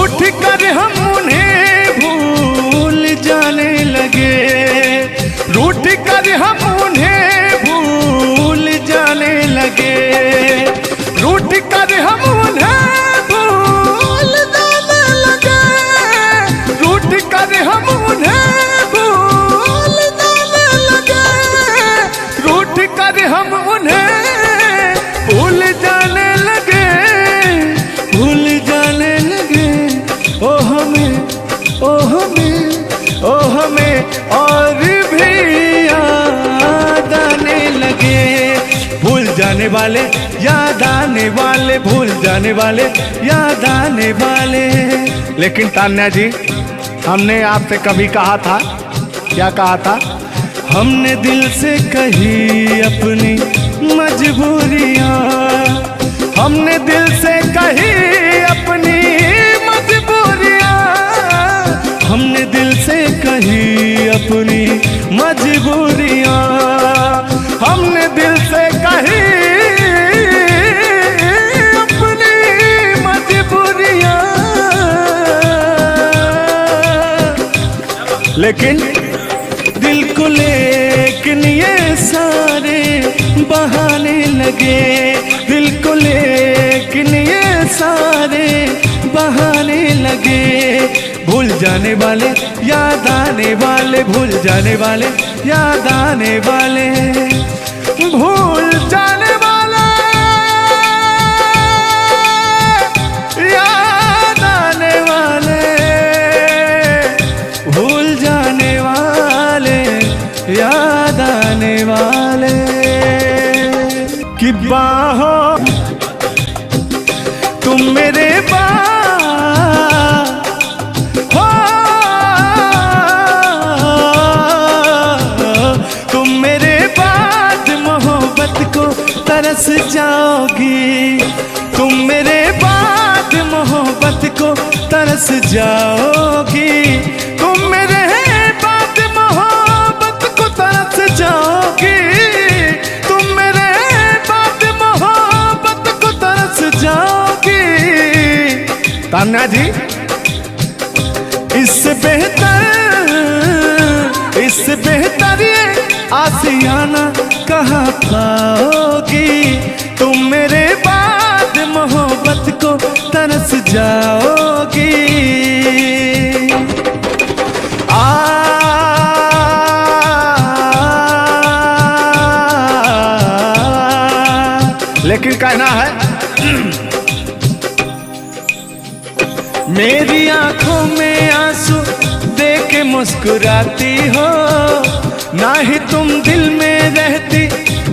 रूठ कर हम उन्हें भूल जाने लगे, रूठ कर हम उन्हें भूल जाने लगे, रूठ कर हम उन्हें भूल जाने लगे, रूठ कर हम उन्हें भूल जाने लगे, रूठ कर हम उन्हें भूल जाने लगे, भूल जाने लगे। ओ हमें, ओ हमें, ओ हमें और भी याद आने लगे। भूल जाने वाले, याद आने वाले, भूल जाने वाले, याद आने वाले। लेकिन तान्या जी, हमने आपसे कभी कहा था, क्या कहा था? हमने दिल से कही अपनी मजबूरियां, हमने दिल से कही अपनी मजबूरियां, हमने दिल से कही अपनी मजबूरियां, हमने दिल से कही अपनी मजबूरियां। लेकिन दिल को लेकिन ये सारे बहाने लगे, दिल को लेकिन ये सारे बहाने लगे। भूल जाने वाले, याद आने वाले, भूल जाने वाले, याद आने वाले, भूल जाने वाले, याद आने वाले, भूल जाने वाले, याद आने वाले। कि बाहों तुम मेरे हो, तुम मेरे बाद मोहब्बत को तरस जाओगी, तुम मेरे बाद मोहब्बत को तरस जाओगी, तुम मेरे बाद मोहब्बत को तरस जाओगी, तुम मेरे बाद मोहब्बत को तरस जाओगी। तान्या जी, इससे बेहतर ये आशियाना कहाँ पाओगी, तुम मेरे बाद मोहब्बत को तरस जाओगी। लेकिन कहना है, मेरी आंखों में आंसू देख के मुस्कुराती हो, ना ही तुम दिल में रहती,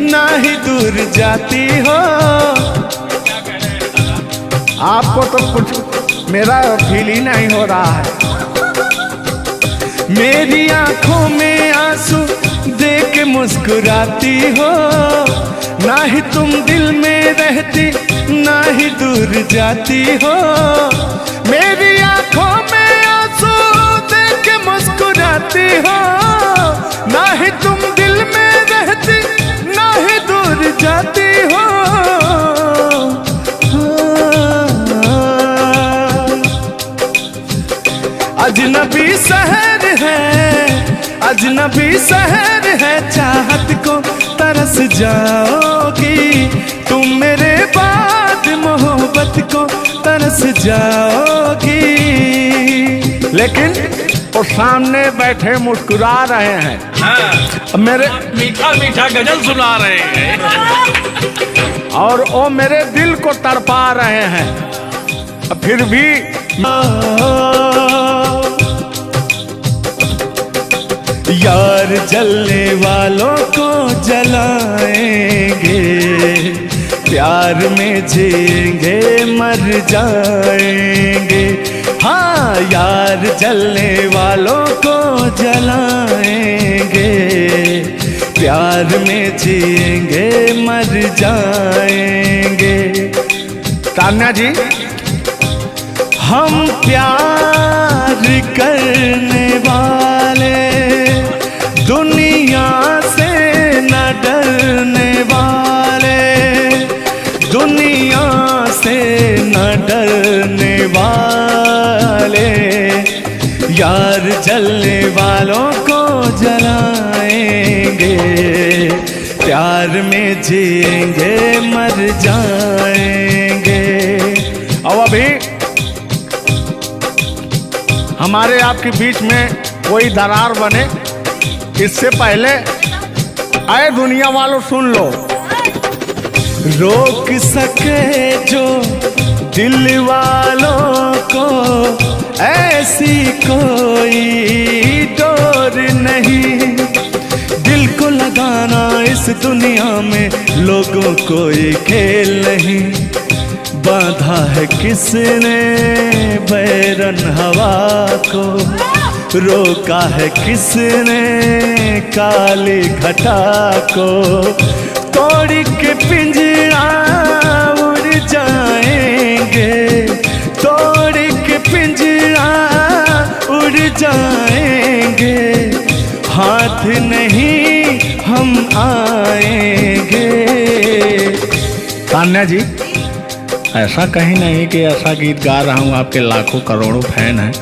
ना ही दूर जाती हो। आपको तो कुछ मेरा फील ही नहीं हो रहा है। मेरी आंखों में आंसू देख के मुस्कुराती हो, ना ही तुम दिल में रहती, ना ही दूर जाती हो। मेरी आंखों में आंसू देख के मुस्कुराती हो, ना ही तुम दिल में रहती, ना ही दूर जाती हो। अजनबी शहर है, अजनबी शहर है, चाहत को तरस जाओगी, तुम मेरे बाद मोहब्बत को तरस जाओगी। लेकिन वो सामने बैठे मुस्कुरा रहे हैं, हाँ, मेरे मीठा मीठा गजल सुना रहे हैं, और वो मेरे दिल को तड़पा रहे हैं। फिर भी यार जलने वालों को जलाएंगे, प्यार में जिएंगे मर जाएंगे। हाँ, यार जलने वालों को जलाएंगे, प्यार में जिएंगे मर जाएंगे। तान्या जी, हम प्यार करने वाले दुनिया से न डरने वाले, दुनिया से न डरने वाले। यार जलने वालों को जलाएंगे, प्यार में जिएंगे मर जाएंगे। और अभी हमारे आपके बीच में कोई दरार बने इससे पहले आए दुनिया वालों सुन लो। रोक सके जो दिल वालों को ऐसी कोई डोर नहीं, दिल को लगाना इस दुनिया में लोगों कोई खेल नहीं। बांधा है किसने बैरन हवा को, रोका है किसने काली घटा को, तोड़ के पिंजरा उड़ जाएंगे, तोड़ के पिंजरा उड़ जाएंगे, हाथ नहीं हम आएंगे। तान्या जी, ऐसा कहीं नहीं कि ऐसा गीत गा रहा हूँ आपके लाखों करोड़ों फैन हैं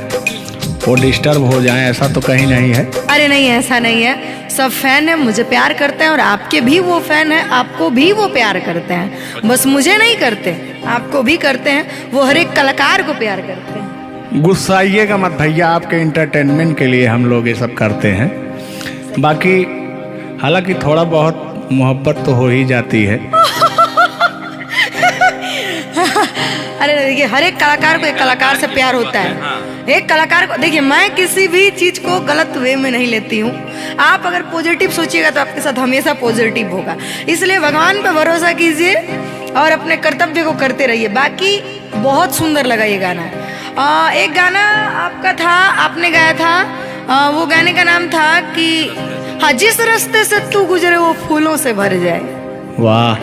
वो डिस्टर्ब हो जाएं, ऐसा तो कहीं नहीं है। अरे नहीं, ऐसा नहीं है। सब फैन है, मुझे प्यार करते हैं और आपके भी वो फैन है, आपको भी वो प्यार करते हैं। बस मुझे नहीं करते, आपको भी करते हैं। वो हर एक कलाकार को प्यार करते हैं। गुस्साइएगा मत भैया, आपके इंटरटेनमेंट के लिए हम लोग ये सब करते हैं। बाकी हालांकि थोड़ा बहुत मोहब्बत तो हो ही जाती है। अरे देखिए, हर एक कलाकार को एक कलाकार से प्यार होता है। एक कलाकार को देखिए, मैं किसी भी चीज को गलत वे में नहीं लेती हूँ। आप अगर पॉजिटिव सोचिएगा तो आपके साथ हमेशा पॉजिटिव होगा। इसलिए भगवान पे भरोसा कीजिए और अपने कर्तव्य को करते रहिए। बाकी बहुत सुंदर लगा ये गाना। एक गाना आपका था, आपने गाया था, वो गाने का नाम था कि हाँ, जिस रास्ते से तू गुजरे वो फूलों से भर जाए। वाह,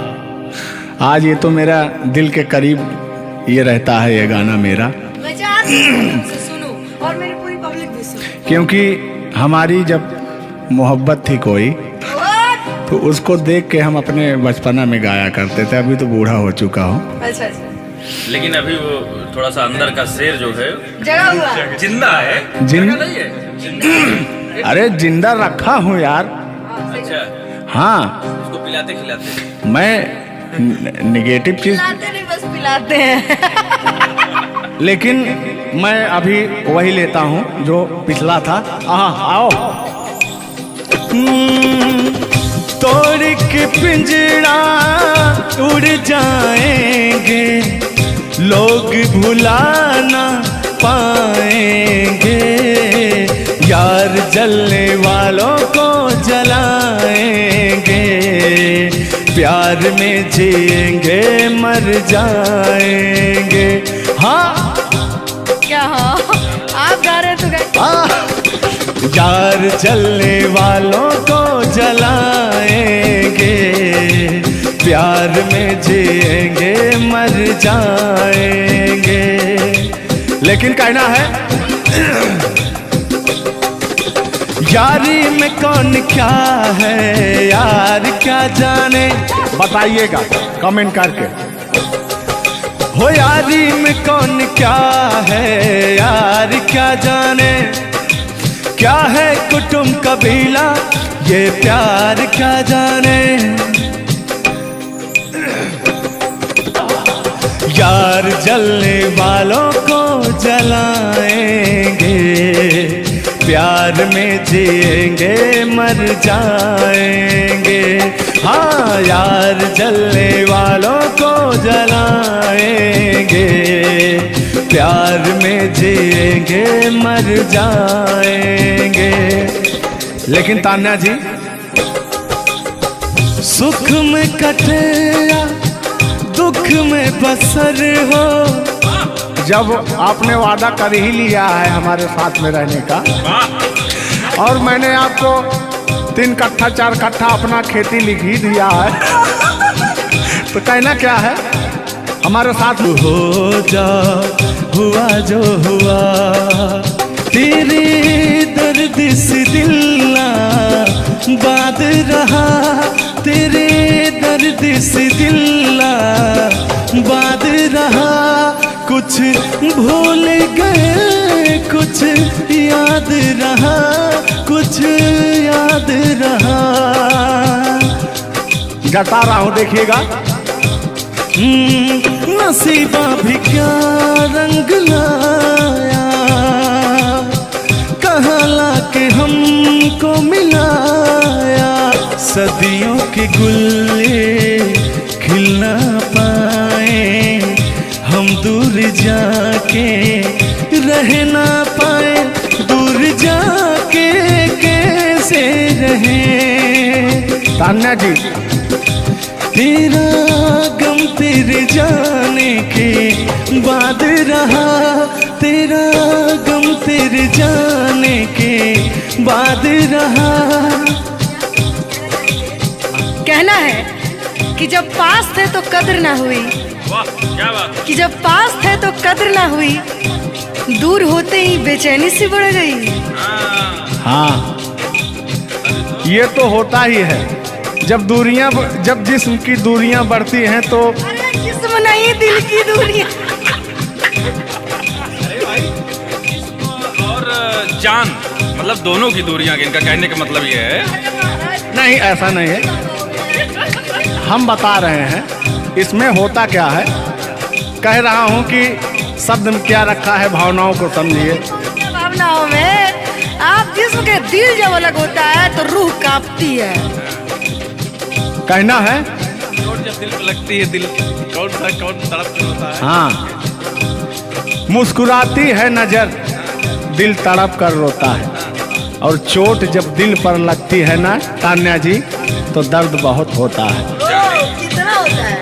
आज ये तो मेरा दिल के करीब ये रहता है ये गाना मेरा। मैं चाहती हूँ सुनो और मेरी पूरी पब्लिक भी सुने, क्योंकि हमारी जब मोहब्बत थी कोई तो उसको देख के हम अपने बचपना में गाया करते थे। अभी तो बूढ़ा हो चुका हूँ। अच्छा अच्छा, लेकिन अभी वो थोड़ा सा अंदर का शेर जो है जगा हुआ जिंदा है। जिन नहीं है जिंदा। अरे जिंदा रखा हूँ यार। अच्छा, हाँ, उसको पिलाते खिलाते। मैं निगेटिव चीज पिलाते नहीं, बस पिलाते हैं। लेकिन मैं अभी वही लेता हूँ जो पिछला था। आओ। तोड़ के पिंजरा उड़ जाएंगे, लोग भुलाना पाएंगे, यार जलने वालों को जलाएंगे, प्यार में जिएंगे मर जाएंगे। हाँ क्या? हाँ, आप गा रहे तो गाइए। यार जलने वालों को जलाएंगे, प्यार में जिएंगे मर जाएंगे। लेकिन कहना है यारी में कौन क्या है यार क्या जाने, बताइएगा कमेंट करके। हो यारी में कौन क्या है यार क्या जाने, क्या है कुटुंब कबीला ये प्यार क्या जाने। यार जलने वालों को जलाएंगे, प्यार में जिएंगे मर जाएंगे। हाँ, यार जलने वालों को जलाएंगे, प्यार में जिएंगे मर जाएंगे। लेकिन तान्या जी, सुख में कटे या दुख में बसर हो, जब आपने वादा कर ही लिया है हमारे साथ में रहने का, और मैंने आपको 3 कट्ठा 4 कट्ठा अपना खेती लिख ही दिया है, तो कहना क्या है हमारे साथ हो जा, हुआ जो हुआ, तेरे दर्द से दिल ना बात रहा, तेरे दर्द से दिल ना बात रहा, कुछ भूल गए कुछ याद रहा, कुछ याद रहा। जता रहा हूं, देखिएगा। नसीबा भी क्या रंग लाया, कहाँ लाके हमको मिलाया। सदियों के गुल्ले खिल ना पाए, हम दूर जाके रह ना पाए। दूर जाके कैसे रहे। तान्या जी, तेरा गम तेरे जाने के बाद रहा, तेरा गम तेरे जाने के बाद रहा। कहना है कि जब पास थे तो कद्र ना हुई, वाह क्या बात। कि जब पास थे तो कद्र ना हुई, दूर होते ही बेचैनी सी बढ़ गई। हाँ, ये तो होता ही है। जब जिस्म की दूरियां बढ़ती हैं तो अरे जिस्म नहीं, दिल की दूरियां। अरे भाई, जिस्म और जान मतलब दोनों की दूरियां, इनका कहने का मतलब ये है। नहीं, ऐसा नहीं है। हम बता रहे हैं इसमें होता क्या है। कह रहा हूं कि शब्द में क्या रखा है, भावनाओं को समझिए। भावनाओं में आप जिस्म के दिल जब अलग होता है तो रूह कांपती है। कहना है चोट जब दिल पे लगती है, दिल कौन तड़प कर होता है। हाँ, मुस्कुराती है नजर, दिल तड़प कर रोता है। और चोट जब दिल पर लगती है ना तान्या जी, तो दर्द बहुत होता है। कितना होता है।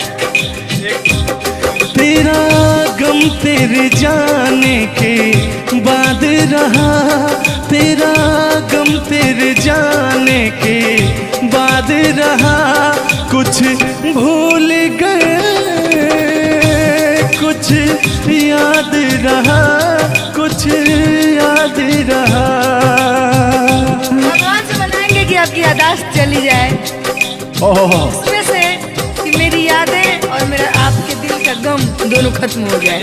तेरा गम तेरे जाने के बाद रहा, तेरा गम तेरे जाने के बाद रहा। कुछ भूल गए, कुछ याद रहा, कुछ याद रहा। भगवान से मनाएंगे कि आपकी यादाश्त चली जाए, ओह, उसमें से कि मेरी यादें और मेरा आपके दिल का गम दोनों खत्म हो जाए।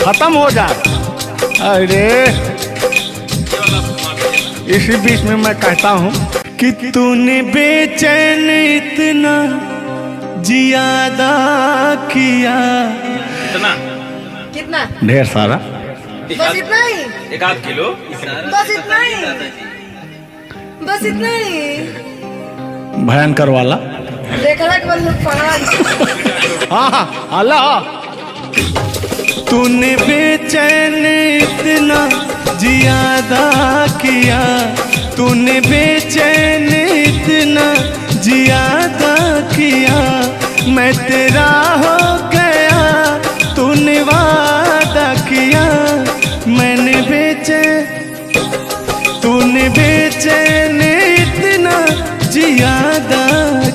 खत्म हो जाए। अरे इसी बीच में मैं कहता हूँ कि तूने बेचैन इतना जियादा किया। कितना? ढेर सारा। बस इतना ही, 1-8 किलो। बस इतना ही, बस इतना ही। भयंकर वाला। देखला के बाद पहाड़। हाँ, अल्लाह। तूने बेचैन इतना जियादा किया, तूने बेचैन इतना जियादा किया। मैं तेरा हो गया, तूने वादा किया। मैंने तूने बेचैन इतना जियादा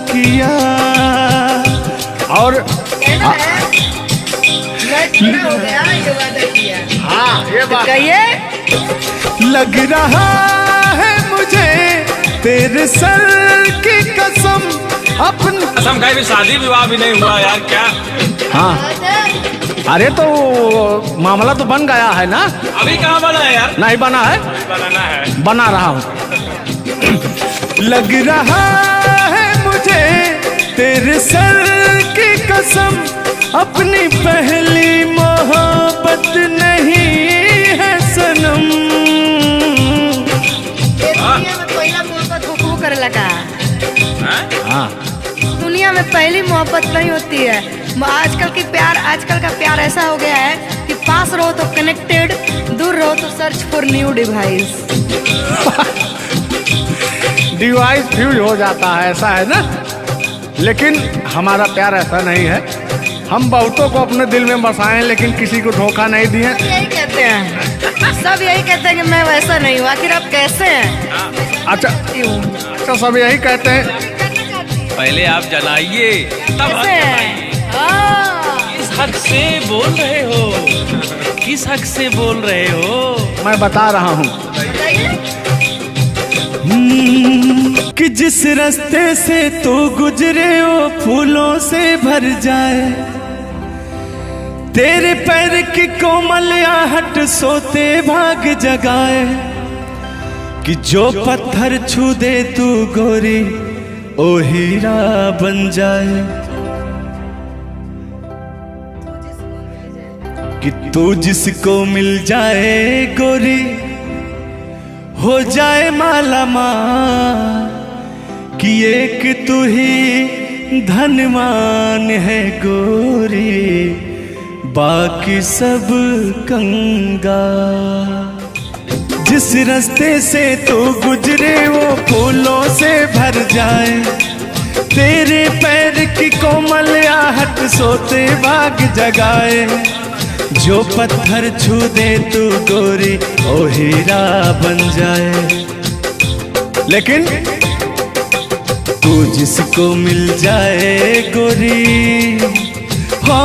किया। और हो गया, ये वादा किया। हाँ, ये बात कहिए। लग रहा है मुझे तेरे सर की कसम, अपनी कसम खाई भी, शादी विवाह भी नहीं हुआ यार, क्या। हाँ, अरे तो मामला तो बन गया है ना। अभी कहाँ बना है यार। नहीं बना है, बनाना है, बना रहा हूँ। लग रहा है मुझे तेरे सर की कसम, अपनी पहली मोहब्बत नहीं है सनम। दुनिया में पहला मोहब्बत हुकू कर लगा। हाँ, दुनिया में पहली मोहब्बत नहीं होती है। आजकल का प्यार ऐसा हो गया है कि पास रहो तो कनेक्टेड, दूर रहो तो search for new device. Device fuse हो जाता है, ऐसा है ना। लेकिन हमारा प्यार ऐसा नहीं है। हम बहुतों को अपने दिल में बसाएं, लेकिन किसी को धोखा नहीं दिए। यही कहते हैं, सब यही कहते हैं कि मैं वैसा नहीं हूँ। आखिर आप कैसे हैं? अच्छा, सब यही कहते हैं। पहले आप जलाइए तब कैसे हैं? किस हक से बोल रहे हो, किस हक से बोल रहे हो। मैं बता रहा हूँ कि जिस रास्ते से तू गुजरे वो फूलों से भर जाए, तेरे पैर की कोमल आहट सोते भाग जगाए, कि जो पत्थर छू दे तू गोरी ओ हीरा बन जाए, कि तू जिसको मिल जाए गोरी हो जाए माला माल, कि एक तू ही धनवान है गोरी बाकी सब कंगाल। जिस रास्ते से तू गुजरे वो फूलों से भर जाए, तेरे पैर की कोमल आहट सोते भाग जगाए, जो पत्थर छू दे तू गोरी ओ हीरा बन जाए। लेकिन तू जिसको मिल जाए गोरी हो,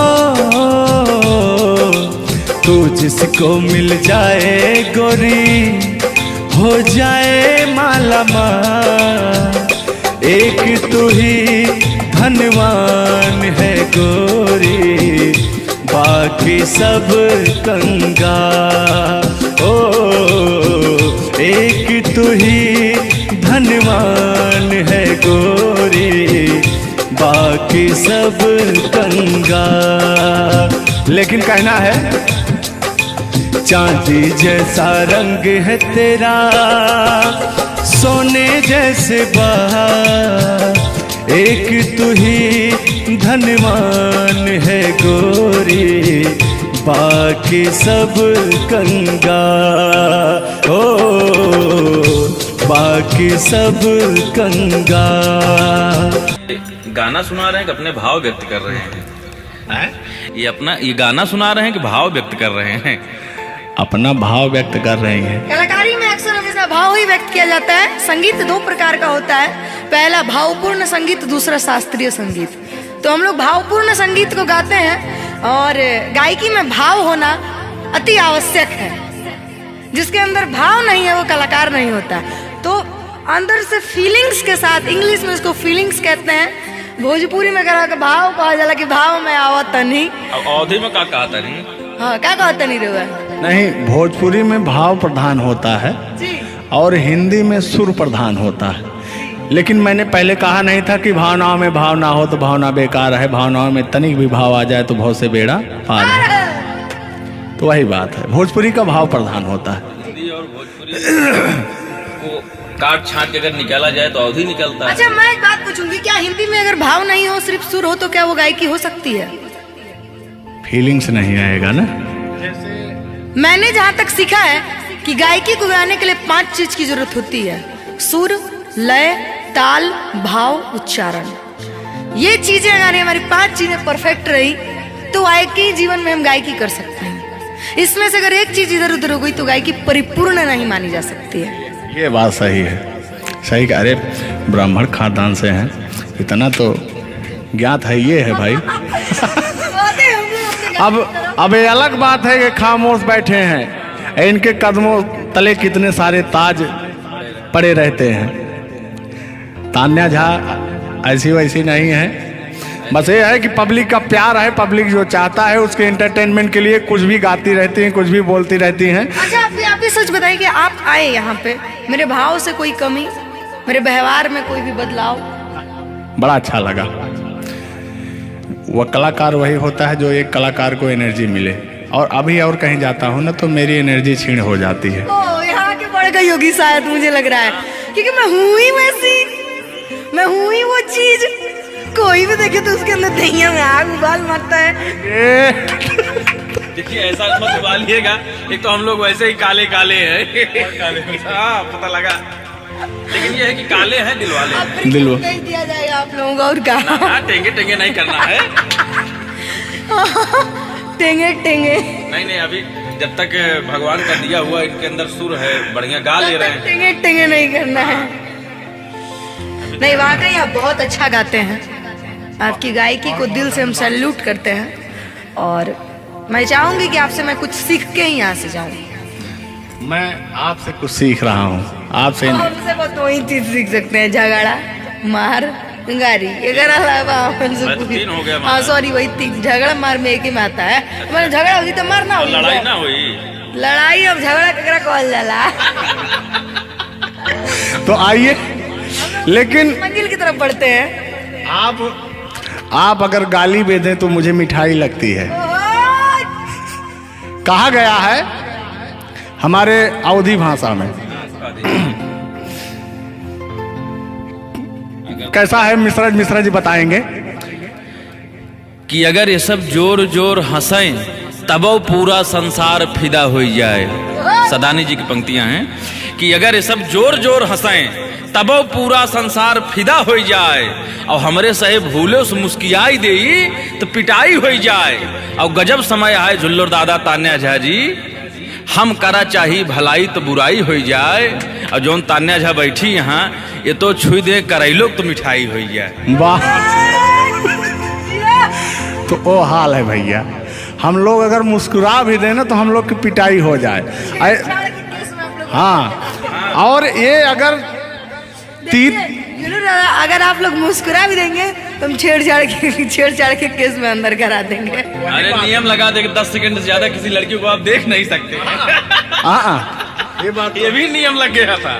तू जिसको मिल जाए गोरी हो जाए माला माल, एक तू ही धनवान है गोरी बाकी सब कंगाल। ओ एक तू ही धनवान है गोरी बाकी सब कंगाल। लेकिन कहना है चांदी जैसा रंग है तेरा सोने जैसे बहार, एक तू ही धनवान है गोरी बाकी सब कंगाल। ओ बाकी सब कंगाल। गाना सुना रहे हैं कि अपने भाव व्यक्त कर रहे हैं? ये गाना सुना रहे हैं कि भाव व्यक्त कर रहे हैं? अपना भाव व्यक्त कर रहे हैं। कलाकारी में अक्सर हमेशा भाव ही व्यक्त किया जाता है। संगीत दो प्रकार का होता है, पहला भावपूर्ण संगीत, दूसरा शास्त्रीय संगीत। तो हम लोग भावपूर्ण संगीत को गाते हैं और गायकी में भाव होना अति आवश्यक है। जिसके अंदर भाव नहीं है वो कलाकार नहीं होता। तो अंदर से फीलिंग्स के साथ, इंग्लिश में इसको फीलिंग्स कहते हैं, भोजपुरी में भाव कहा जाला कि भाव में आवत नहीं। अवधि में क्या कहा था नहीं? हाँ, क्या कहता नहीं रहा? नहीं, भोजपुरी में भाव प्रधान होता है जी, और हिंदी में सुर प्रधान होता है। लेकिन मैंने पहले कहा नहीं था कि भावनाओं में भाव ना हो तो भावना बेकार है, भावनाओं में तनिक भी भाव आ जाए तो भाव से बेड़ा पार है। तो वही बात है, भोजपुरी का भाव प्रधान होता है। हिंदी और भोजपुरी को काट छाट के अगर निकाला जाए तो अवधि निकलता है। अच्छा, मैं एक बात पूछूंगी, क्या हिंदी में अगर भाव नहीं हो, सिर्फ सुर हो, तो क्या वो गायकी हो सकती है? फीलिंग्स नहीं आएगा ना। मैंने जहाँ तक सीखा है कि गायकी को गाने के लिए 5 चीज की जरूरत होती है: सुर, लय, ताल, भाव, उच्चारण। ये चीजें अगर हमारी 5 चीजें परफेक्ट रही तो गायकी जीवन में हम गायकी कर सकते हैं। इसमें से अगर एक चीज इधर उधर हो गई तो गायकी परिपूर्ण नहीं मानी जा सकती है। ये बात सही है, सही। अरे ब्राह्मण खानदान से हैं, इतना तो ज्ञात है। ये है भाई। अब ये अलग बात है कि खामोश बैठे हैं, इनके कदमों तले कितने सारे ताज पड़े रहते हैं। तान्या झा ऐसी वैसी नहीं है, बस ये है कि पब्लिक का प्यार है, पब्लिक जो चाहता है उसके एंटरटेनमेंट के लिए कुछ भी गाती रहती हैं, कुछ भी बोलती रहती हैं। अच्छा, आप भी सच बताइए कि आप आए यहाँ पे, मेरे भाव से कोई कमी, मेरे व्यवहार में कोई भी बदलाव? बड़ा अच्छा लगा। वह कलाकार वही होता है जो एक कलाकार को एनर्जी मिले, और अभी और कहीं जाता हूँ ना तो मेरी एनर्जी छीन हो जाती है। ओ, यहाँ के बड़े का योगी शायद मुझे लग रहा है, क्योंकि मैं हूँ ही वैसी, मैं हूँ ही वो चीज। कोई भी देखे तो उसके अंदर दहिया में आग उबाल मारता है। देखिए, ऐसा मत उबालिएगा, एक तो हम लोग वैसे ही काले काले हैं। हाँ, पता लगा। लेकिन ये है कि काले हैं दिल वाले। दिल नहीं दिया जाएगा आप लोगों को, और क्या? टेंगे टेंगे नहीं करना है। टेंगे टेंगे नहीं, अभी जब तक भगवान का दिया हुआ इनके अंदर सुर है, बढ़िया गा ले रहे हैं। टेंगे टेंगे नहीं करना है। नहीं, वाकई आप बहुत अच्छा गाते हैं। आपकी गायकी को दिल से हम सैल्यूट करते हैं, और मैं चाहूंगी कि आपसे मैं कुछ सीख के ही यहाँ से जाऊँ। मैं आपसे कुछ सीख रहा हूँ, आपसे हमसे बस 2 ही चीज सीख सकते हैं: झगड़ा, मार गारी अगर मैं तो 3 हो गया हाँ सॉरी वही 3 झगड़ा मार में एक ही में आता है। मैंने झगड़ा होगी तो मारना और होगी। लड़ाई ना हुई। लड़ाई अब झगड़ा ककरा कहल जाला। तो आइए, लेकिन मंजिल की तरफ बढ़ते हैं। आप अगर गाली दे दें तो मुझे मिठाई लगती है। कहा गया है हमारे अवधी भाषा में, कैसा है मिश्रा जी बताएंगे कि अगर ये सब जोर जोर हंसें तब पूरा संसार फिदा हो जाए। सदानी जी की पंक्तियां हैं कि अगर ये सब जोर जोर हंसें तब पूरा संसार फिदा हो जाए, और हमरे सहे भूले उस मुस्कियाई दे तो पिटाई हो जाए। और गजब समय आए झुल्लर दादा तान्या झा जी, हम करा चाही भलाई तो बुराई हो जाए। और जोन तान्या झा बैठी यहाँ ये तो छुई दे करैलो तो मिठाई हो जाए। वाह, तो वो हाल है भैया, हम लोग अगर मुस्कुरा भी दें ना तो हम लोग की पिटाई हो जाए। हाँ, और ये अगर अगर आप लोग मुस्कुरा भी देंगे तो हम छेड़छाड़ के केस में अंदर करा देंगे। अरे नियम लगा दे 10 सेकंड से ज्यादा किसी लड़की को आप देख नहीं सकते। ये भी नियम लग गया था।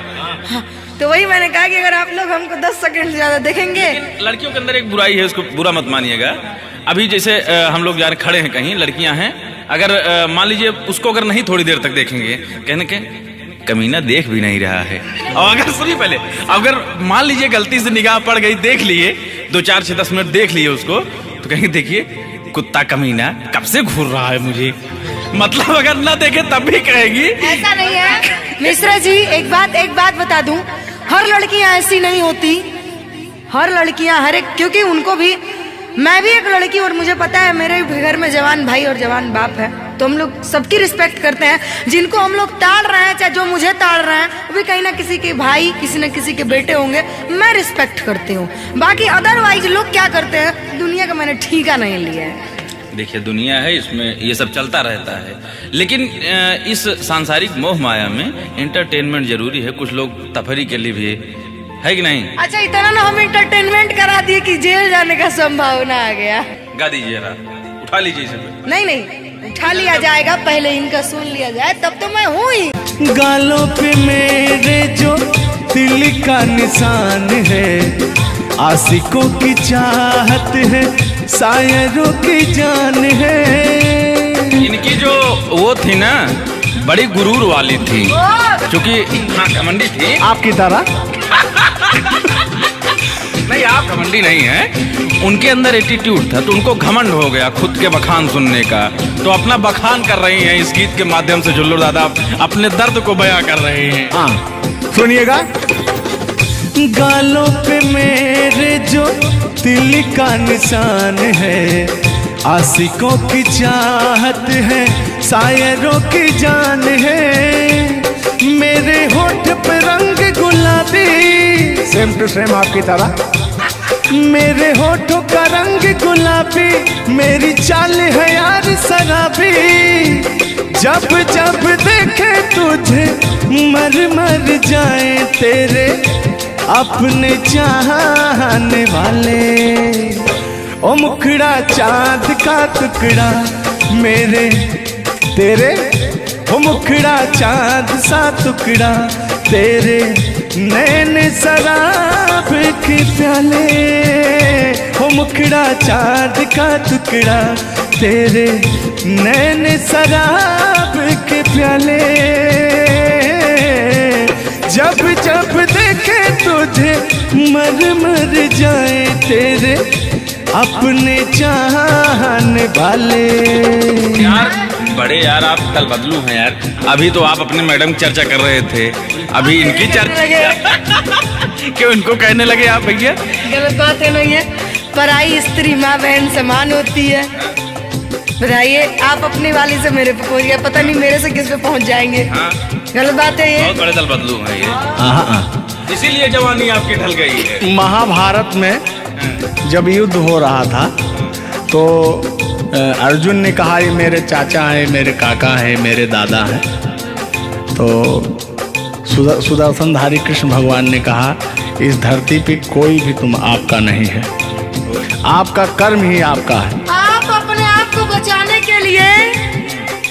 तो वही मैंने कहा कि अगर आप लोग हमको 10 सेकंड से ज्यादा देखेंगे। लड़कियों के अंदर एक बुराई है, उसको बुरा मत मानिएगा। अभी जैसे हम लोग यार खड़े हैं कहीं, लड़कियां हैं, अगर मान लीजिए उसको अगर नहीं थोड़ी देर तक देखेंगे, कहने के कमीना देख भी नहीं रहा है। और अगर सुनिए पहले, अगर मान लीजिए गलती से निगाह पड़ गई, देख लिए 2 4 6 10 मिनट देख लिए उसको, तो कहेंगे देखिए कुत्ता कमीना कब से घूर रहा है मुझे। मतलब अगर ना देखे तब भी कहेगी। ऐसा नहीं है मिश्रा जी, एक बात बता दूं, हर लड़कियां ऐसी नहीं होती। हर लड़कियां हर एक, क्योंकि उनको भी, मैं भी एक लड़की और मुझे पता है मेरे घर में जवान भाई और जवान बाप है, तो हम लोग सबकी रिस्पेक्ट करते हैं। जिनको हम लोग ताड़ रहे हैं, चाहे जो मुझे ताड़ रहे हैं, वो भी कहीं ना किसी के भाई, किसी न किसी के बेटे होंगे, मैं रिस्पेक्ट करती हूँ। बाकी अदरवाइज लोग क्या करते हैं, दुनिया का मैंने ठीका नहीं लिया है। देखिए दुनिया है, इसमें ये सब चलता रहता है, लेकिन इस सांसारिक मोह माया में एंटरटेनमेंट जरूरी है। कुछ लोग तफरी के लिए भी है कि नहीं। अच्छा, इतना ना हम एंटरटेनमेंट करा दिए कि जेल जाने का संभावना आ गया। गा दीजिए, उठा लीजिए इसे। नहीं उठा लिया जाएगा, पहले इनका सुन लिया जाए, तब तो मैं हूँ ही। गालों पे मेरे जो दिल का निशान है, आशिकों की चाहत है, शायरों की जान है। इनकी जो वो थी ना, बड़ी गुरूर वाली थी, क्योंकि हाँ घमंडी थी आपकी तरह। नहीं, आप घमंडी नहीं है, उनके अंदर एटीट्यूड था, तो उनको घमंड हो गया खुद के बखान सुनने का। तो अपना बखान कर रही हैं इस गीत के माध्यम से। झुल्लर दादा अपने दर्द को बयां कर रहे हैं। हाँ सुनिएगा। गालों पे मेरे जो दिल का निशान है, आशिकों की चाहत है, शायरों की जान है। मेरे होठ पे रंग गुलाबी, सेम टू सेम आपकी तरह। मेरे होठों का रंग गुलाबी, मेरी चाल है यार शराबी। जब जब देखे तुझे मर मर जाए तेरे अपने चाहने वाले। ओ मुखड़ा चांद का टुकड़ा मेरे तेरे, ओ मुखड़ा चांद सा टुकड़ा तेरे, नैन शराब के प्याले। ओ मुखड़ा चांद का टुकड़ा तेरे, नैन शराब के प्याले। जब जब देखे तुझे मर मर जाए तेरे अपने चाहने वाले। यार बड़े यार आप कल बदलू हैं यार। अभी तो आप अपने मैडम की चर्चा कर रहे थे, अभी इनकी चर्चा क्यों इनको कहने लगे आप भैया? गलत बात है नहीं है, पराई स्त्री माँ बहन समान होती है। बताइए, आप अपनी वाली से मेरे पे पहुंच गए, पता नहीं मेरे से किस पे पहुंच जाएंगे। हाँ। गलत बात है ये। बहुत बड़े दल बदलू हैं ये, इसीलिए जवानी आपकी ढल गई है। महाभारत में जब युद्ध हो रहा था तो अर्जुन ने कहा ये मेरे चाचा है, मेरे काका है, मेरे दादा है। तो सुदर्शनधारी कृष्ण भगवान ने कहा इस धरती पे कोई भी तुम आपका नहीं है, आपका कर्म ही आपका है। आप अपने आप को बचाने के लिए,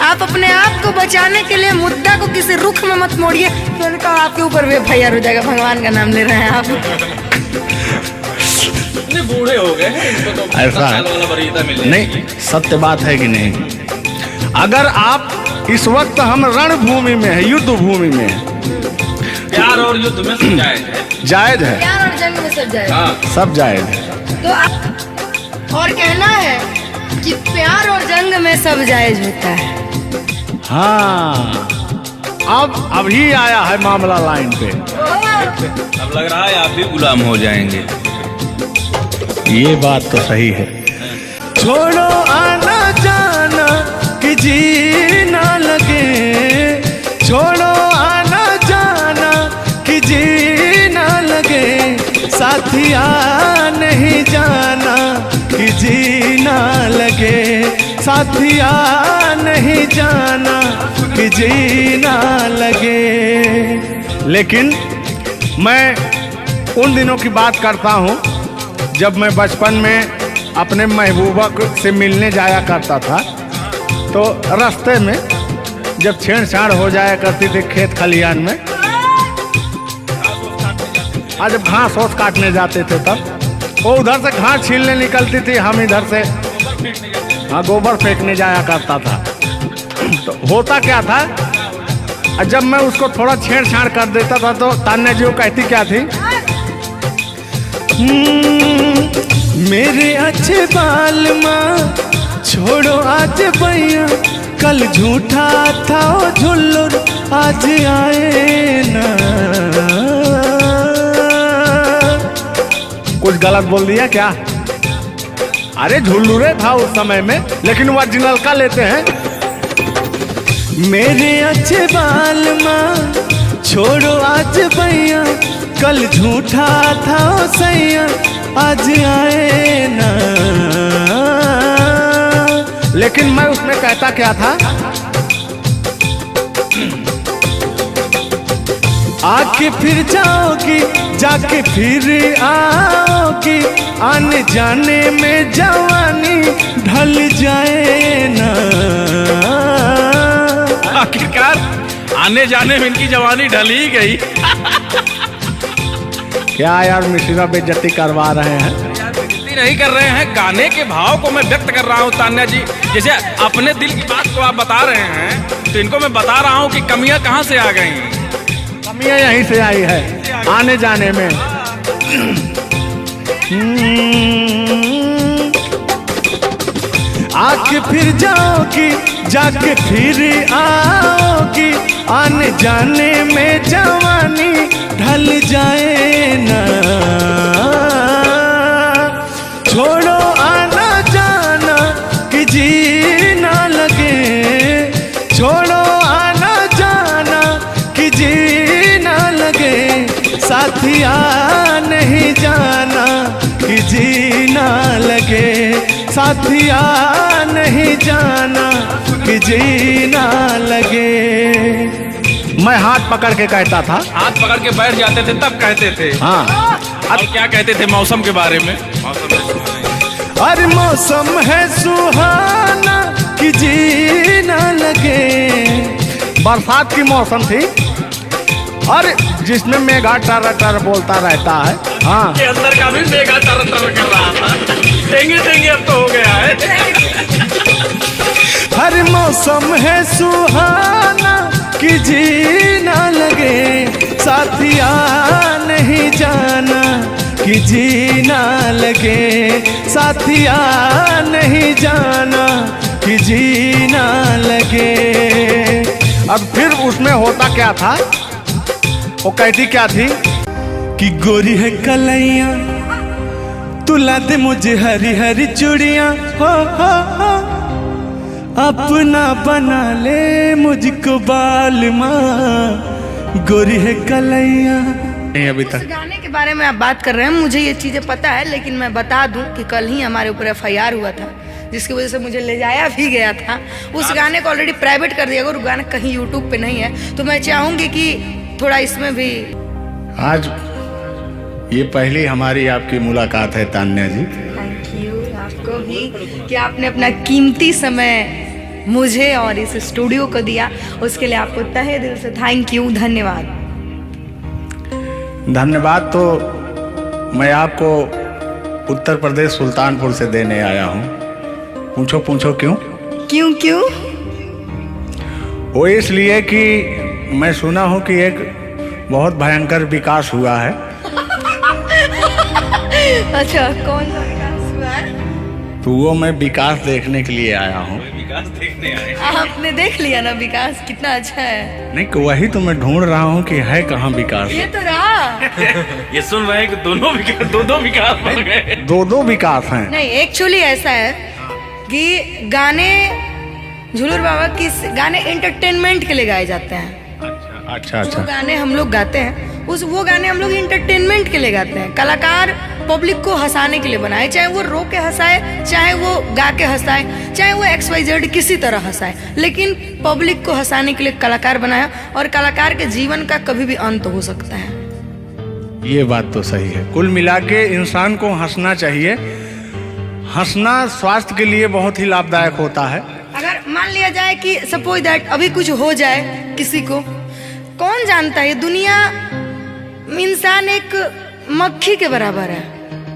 आप अपने आप को बचाने के लिए मुद्दा को किसी रुख में मत मोड़िए, तो उनका आपके ऊपर भी FIR हो जाएगा। भगवान का नाम ले रहे हैं आप। बूढ़े हो गए हैं, इनको तो ऐसा है। वाला वरीयता मिले। नहीं, सत्य बात है कि नहीं? अगर आप इस वक्त हम रणभूमि में है, युद्ध भूमि में है, प्यार और युद्ध में सब जायज है। जायज है, प्यार और जंग में सब जाए। हाँ, सब जायज है। तो आप और कहना है कि प्यार और जंग में सब जायज होता है। हाँ, अब अभी आया है मामला लाइन पे। अब लग रहा है आप भी गुलाम हो जाएंगे। ये बात तो सही है। छोड़ो आना जाना कि जी ना लगे, छोड़ो आना जाना कि जी ना लगे, साथिया नहीं जाना कि जी ना लगे, साथिया नहीं जाना कि जी ना लगे। लेकिन मैं उन दिनों की बात करता हूँ जब मैं बचपन में अपने महबूबा से मिलने जाया करता था, तो रास्ते में जब छेड़छाड़ हो जाया करती थी खेत खलिहान में, आज जब घास ओस काटने जाते थे तब वो उधर से घास छीलने निकलती थी, हम इधर से गोबर फेंकने जाया करता था। तो होता क्या था, जब मैं उसको थोड़ा छेड़छाड़ कर देता था तो तान्या जी वो कहती क्या थी, मेरे अच्छे बाल माँ छोड़ो आज भैया, कल झूठा था वो झुल्लुर आज आए ना। कुछ गलत बोल दिया क्या? अरे झुल्लुरे था उस समय में, लेकिन ओरिजिनल का लेते हैं। मेरे अच्छे बाल माँ छोड़ो आज भैया, कल झूठा था वो सैया आज आए ना। लेकिन मैं उसमें कहता क्या था, आके फिर जाओगी जाके फिर आओगी, आने जाने में जवानी ढल जाए ना। आखिरकार आने जाने में इनकी जवानी ढल ही गई। क्या यार मिश्रा बेइज्जती करवा रहे हैं? बेइज्जती नहीं कर रहे हैं, गाने के भाव को मैं व्यक्त कर रहा हूँ तान्या जी। जैसे अपने दिल की बात को आप बता रहे हैं, तो इनको मैं बता रहा हूँ कि कमियां कहाँ से आ गई। कमियां यहीं से आई है आने जाने में। आके फिर जाओगी जाके फिर आओगी, आने जाने में जवानी ढल जाए ना। छोड़ो आना जाना कि जी ना लगे, छोड़ो आना जाना कि जी ना लगे, साथिया नहीं जाना कि जी ना लगे, साथिया नहीं जाना कि जी ना लगे। मैं हाथ पकड़ के कहता था, हाथ पकड़ के बैठ जाते थे तब कहते थे। हाँ, अब क्या कहते थे मौसम के बारे में? अरे मौसम है सुहाना कि जी ना लगे। बरसात की मौसम थी, अरे जिसमें मेघा टर टर बोलता रहता है। हाँ, के अंदर का भी मेघा तर तर कर रहा था। देंगे देंगे अब तो हो गया है। हर मौसम है सुहाना कि जी ना लगे, साथिया नहीं जाना कि जी ना लगे, साथिया नहीं जाना कि जी ना लगे। अब फिर उसमें होता क्या था, वो कहती क्या थी कि गोरी है कलैया तुला दे मुझे हरी हरी चूड़ियां, हो अपना बना ले मुझको बाल माँ, गोरी है कलैया। नहीं अभी इस तक गाने के बारे में आप बात कर रहे हैं, मुझे ये चीजें पता है, लेकिन मैं बता दूं कि कल ही हमारे ऊपर FIR हुआ था, जिसकी वजह से मुझे ले जाया भी गया था। उस गाने को ऑलरेडी प्राइवेट कर दिया गया और गाना कहीं YouTube पे नहीं है, तो मैं चाहूंगी कि थोड़ा इसमें भी। आज ये पहली हमारी आपकी मुलाकात है तान्या जी। थैंक यू आपको भी कि आपने अपना कीमती समय मुझे और इस स्टूडियो को दिया, उसके लिए आपको तहे दिल से थैंक यू, धन्यवाद। धन्यवाद तो मैं आपको उत्तर प्रदेश सुल्तानपुर से देने आया हूँ। पूछो पूछो क्यों? क्यों क्यों? वो इसलिए कि मैं सुना हूँ कि एक बहुत भयंकर विकास हुआ है। अच्छा, कौन सा विकास हुआ है? तो वो मैं विकास देखने के लिए आया हूँ। विकास देखने आए। आपने देख लिया ना विकास कितना अच्छा है? नहीं, वही तो मैं ढूंढ रहा हूँ कि है कहाँ विकास। ये तो रहा। ये सुन रहे हैं कि दोनों विकास, दो विकास बन गए। दो विकास हैं। नहीं, एक्चुअली ऐसा है कि गाने झुलूर बाबा की गाने एंटरटेनमेंट के लिए गाए जाते हैं। अच्छा जो गाने हम लोग गाते हैं वो गाने हम लोग इंटरटेनमेंट के लिए गाते हैं। कलाकार पब्लिक को हंसाने के लिए बनाए, चाहे वो रो के हंसाए, चाहे वो गा के हंसाए, चाहे वो XYZ किसी तरह हंसाए, लेकिन पब्लिक को हंसाने के लिए कलाकार बनाया। और कलाकार के जीवन का कभी भी अंत हो सकता है। ये बात तो सही है। कुल मिला के इंसान को हंसना चाहिए। हंसना स्वास्थ्य के लिए बहुत ही लाभदायक होता है। अगर मान लिया जाए कि सपोज दैट अभी कुछ हो जाए किसी को, कौन जानता है? दुनिया इंसान एक मक्खी के बराबर है,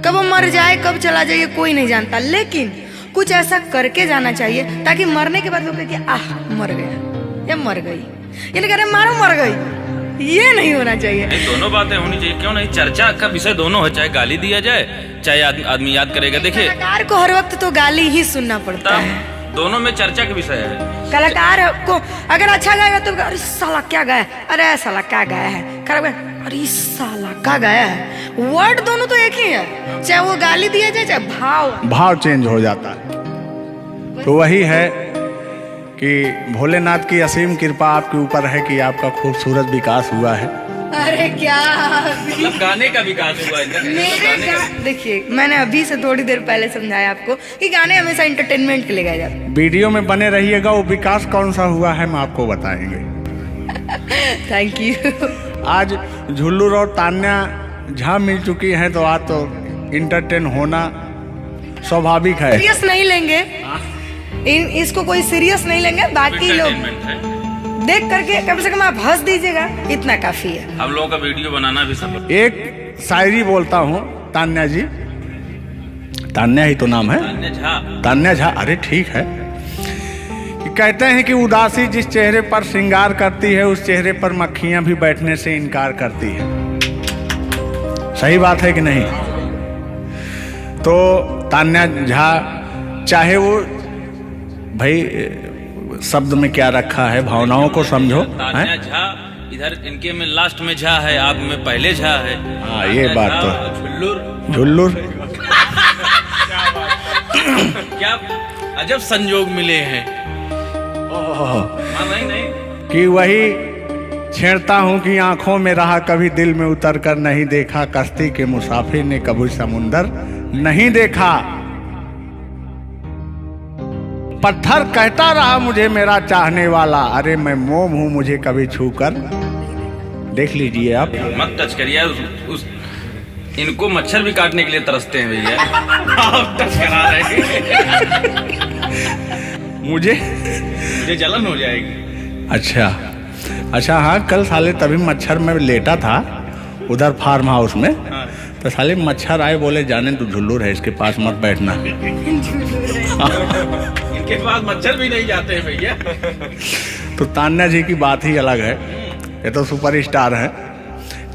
कब वो मर जाए कब चला जाए कोई नहीं जानता, लेकिन कुछ ऐसा करके जाना चाहिए ताकि मरने के बाद लोग कहे कि आह मर गया या मर गई, ये नहीं कह रहे मारो मर गई, ये नहीं होना चाहिए। दोनों बातें होनी चाहिए, क्यों नहीं? चर्चा का विषय दोनों है, चाहे गाली दिया जाए चाहे आदमी याद करेगा। देखिए, कलाकार को हर वक्त तो गाली ही सुनना पड़ता है। दोनों में चर्चा का विषय है। कलाकार को अगर अच्छा गाएगा तो अरे साला क्या गाया, अरे साला क्या गाया है, खराब गाया, अरे साला क्या गाया है। वर्ड दोनों तो एक ही है, चाहे वो गाली दिया जाए चाहे भाव चेंज हो जाता है। तो वही है कि भोलेनाथ की असीम कृपा आपके ऊपर है कि आपका खूबसूरत विकास हुआ है। अरे क्या मतलब गाने का विकास हुआ है। देखिए, मैंने अभी से थोड़ी देर पहले समझाया आपको कि गाने हमेशा एंटरटेनमेंट के लिए गाए जाते हैं। वीडियो में बने रहिएगा, वो विकास कौन सा हुआ है हम आपको बताएंगे। Thank you. आज झुल्लूर और तान्या झा मिल चुकी हैं, तो आज तो इंटरटेन होना स्वाभाविक है। सीरियस नहीं लेंगे, इसको कोई सीरियस नहीं लेंगे। बाकी लोग देख करके कम से कम आप हंस दीजिएगा, इतना काफी है। हम लोगों का वीडियो बनाना भी सब। एक शायरी बोलता हूँ तान्या जी, तान्या ही तो नाम है, तान्या झा। अरे ठीक है। कि कहते हैं कि उदासी जिस चेहरे पर श्रृंगार करती है, उस चेहरे पर मक्खियां भी बैठने से इनकार करती है। सही बात है कि नहीं? तो तान्या झा, चाहे वो भाई शब्द में क्या रखा है, भावनाओं को समझो। तान्या झा इधर इनके में लास्ट में झा है, आप में पहले झा है। हाँ, ये बात तो झुल्लूर क्या अजब संजोग मिले हैं। नहीं कि वही छेड़ता हूँ कि आंखों में रहा कभी दिल में उतर कर नहीं देखा, कश्ती के मुसाफिर ने कभी समुंदर नहीं देखा। पत्थर कहता रहा मुझे मेरा चाहने वाला, अरे मैं मोम हूँ मुझे कभी छू कर देख लीजिए आप। मत टच करिए उस इनको मच्छर भी काटने के लिए तरसते हैं भैया। आप टच करा रहे हैं। मुझे जलन हो जाएगी। अच्छा हाँ, कल साले तभी मच्छर में लेटा था उधर फार्म हाउस में, तो साले मच्छर आए, बोले जाने तू झुल्लूर है, इसके पास मत बैठना। इनके पास मच्छर भी नहीं जाते हैं भैया। तो तान्या जी की बात ही अलग है, ये तो सुपरस्टार है।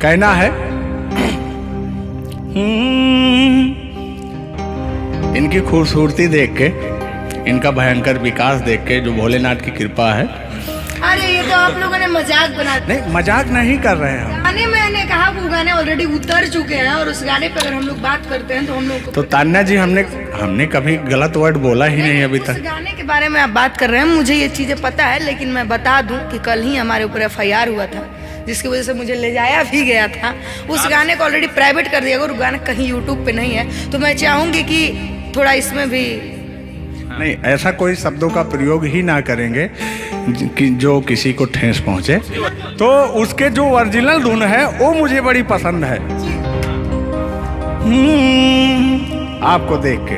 कहना है इनकी खूबसूरती देख के, इनका भयंकर विकास देख के, जो भोलेनाथ की कृपा है। अरे ये तो आप लोगों ने मजाक बना दिया। नहीं, मजाक नहीं कर रहे हैं हम। गाने मैंने कहा वो गाने ऑलरेडी उतर चुके हैं, और उस गाने पे अगर हम लोग बात करते हैं तो हम लोग तो तान्या जी, हमने कभी गलत वर्ड बोला ही नहीं अभी तक। उस गाने के बारे में आप बात कर रहे हैं, मुझे ये चीजें पता है, लेकिन मैं बता दूं कि कल ही हमारे ऊपर FIR हुआ था, जिसकी वजह से मुझे ले जाया भी गया था। उस गाने को ऑलरेडी प्राइवेट कर दिया, और गाना कहीं यूट्यूब पे नहीं है। तो मैं चाहूंगी कि थोड़ा इसमें भी नहीं, ऐसा कोई शब्दों का प्रयोग ही ना करेंगे कि जो किसी को ठेस पहुंचे। तो उसके जो ओरिजिनल धुन है वो मुझे बड़ी पसंद है। आपको देख के।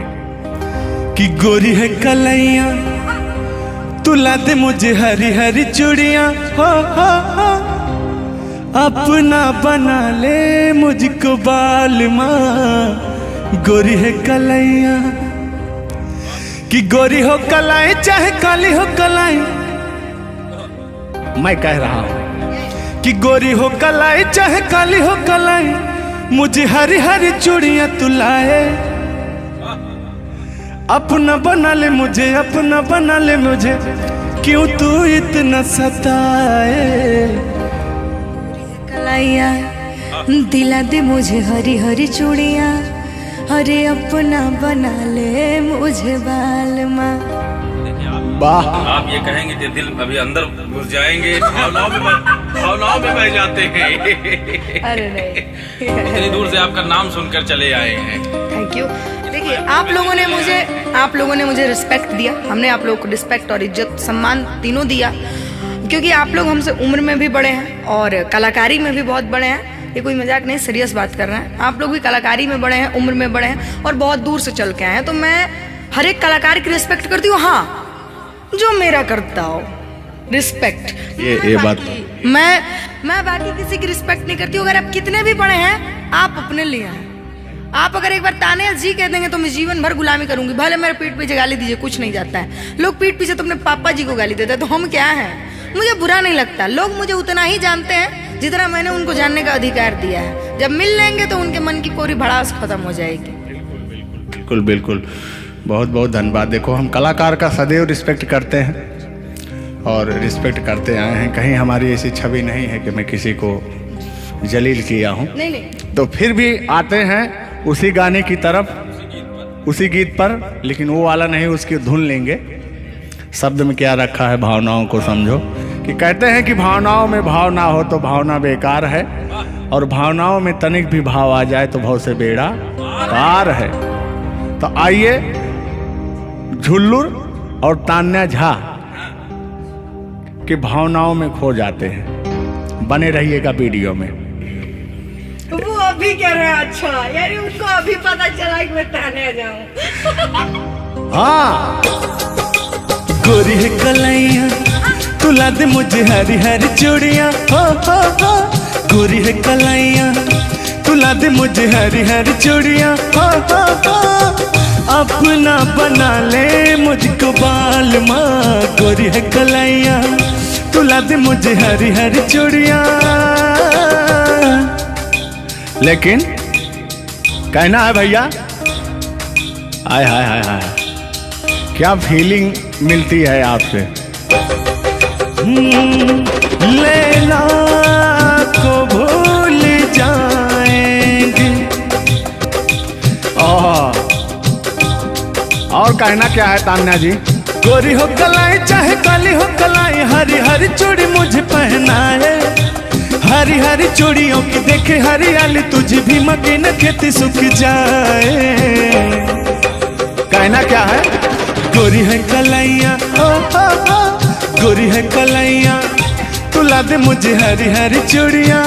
कि गोरी है कलैया तू ला दे मुझे हरी हरी चूड़ियां, हो अपना बना ले मुझको बाल माँ। गोरी है कलैया कि गोरी हो कलाई चाहे काली हो कलाई, मैं कह रहा हूं कि गोरी हो कलाई चाहे काली हो कलाई, मुझे हरी हरी चूड़ियां तू लाए, अपना बना ले मुझे, अपना बना ले मुझे, क्यों तू इतना सताए। कलाइया दिला दे मुझे हरी हरी चूड़ियां, अरे अपना बना ले मुझे बाल माँ। वाह, आप ये कहेंगे कि दिल अभी अंदर घुस जाएंगे, भावनाओं में बह जाते हैं। अरे नहीं, इतनी दूर से आपका नाम सुनकर चले आए हैं। Thank you. देखिए आप लोगों ने मुझे रिस्पेक्ट दिया, हमने आप लोगों को रिस्पेक्ट और इज्जत सम्मान तीनों दिया, क्योंकि आप लोग हमसे उम्र में भी बड़े हैं और कलाकारी में भी बहुत बड़े हैं। ये कोई मजाक नहीं, सीरियस बात कर रहे हैं। आप लोग भी कलाकारी में बड़े हैं, उम्र में बड़े हैं और बहुत दूर से चल के आए हैं, तो मैं हर एक कलाकार की रिस्पेक्ट करती हूँ। हाँ, जो मेरा करता हो रिस्पेक्ट, ये बात मैं बाकी किसी की रिस्पेक्ट नहीं करती हूँ। अगर आप कितने भी बड़े हैं, आप अपने लिए हैं। आप अगर एक बार ताने जी कह देंगे तो मैं जीवन भर गुलामी करूंगी, भले मेरे पीठ पीछे गाली दीजिए, कुछ नहीं जाता है। लोग पीठ पीछे तो अपने पापा जी को गाली देते हैं, तो हम क्या हैं? मुझे बुरा नहीं लगता। लोग मुझे उतना ही जानते हैं जितना मैंने उनको जानने का अधिकार दिया है। जब मिल लेंगे तो उनके मन की पूरी भड़ास खत्म हो जाएगी। बिल्कुल बिल्कुल, बहुत बहुत धन्यवाद। देखो, हम कलाकार का सदैव रिस्पेक्ट करते हैं और रिस्पेक्ट करते आए हैं। कहीं हमारी ऐसी छवि नहीं है कि मैं किसी को जलील किया हूँ। नहीं, तो फिर भी आते हैं उसी गाने की तरफ, उसी गीत पर, लेकिन वो वाला नहीं, उसकी धुन लेंगे। शब्द में क्या रखा है, भावनाओं को समझो। कि कहते हैं कि भावनाओं में भाव ना हो तो भावना बेकार है, और भावनाओं में तनिक भी भाव आ जाए तो भाव से बेड़ा पार है। तो आइए, झुल्लुर और तान्या झा की भावनाओं में खो जाते हैं। बने रहिएगा वीडियो में। वो अभी कह रहे हैं, अच्छा यानी उनको अभी पता चला कि मैं तान्या जाऊं। हाँ, गोरी है कलैया तू ला दे मुझे हरी हरी चूड़ियां, हो गोरी है कलैया तू ला दे मुझे हरी हरी चूड़ियां, हो अपना बना ले मुझको बाल माँ। गोरी है कलैया तू ला दे मुझे हरी हरी चूड़ियां। लेकिन कहना है भैया, हाय हाय हाय हाय, क्या फीलिंग मिलती है आपसे। लैला को भूल जाएंगे। और कहना क्या है तान्या जी। गोरी हो कलाई चाहे काली हो कलाई, हरी हरी चूड़ी मुझे पहनाए, हरी हरी चूड़ियों की देखे हरियाली, तुझे भी मके न खेती सूख जाए। कहना क्या है। गोरी है कलैया, गोरी है कलैया तू ला दे मुझे हरी हरी चूड़ियां,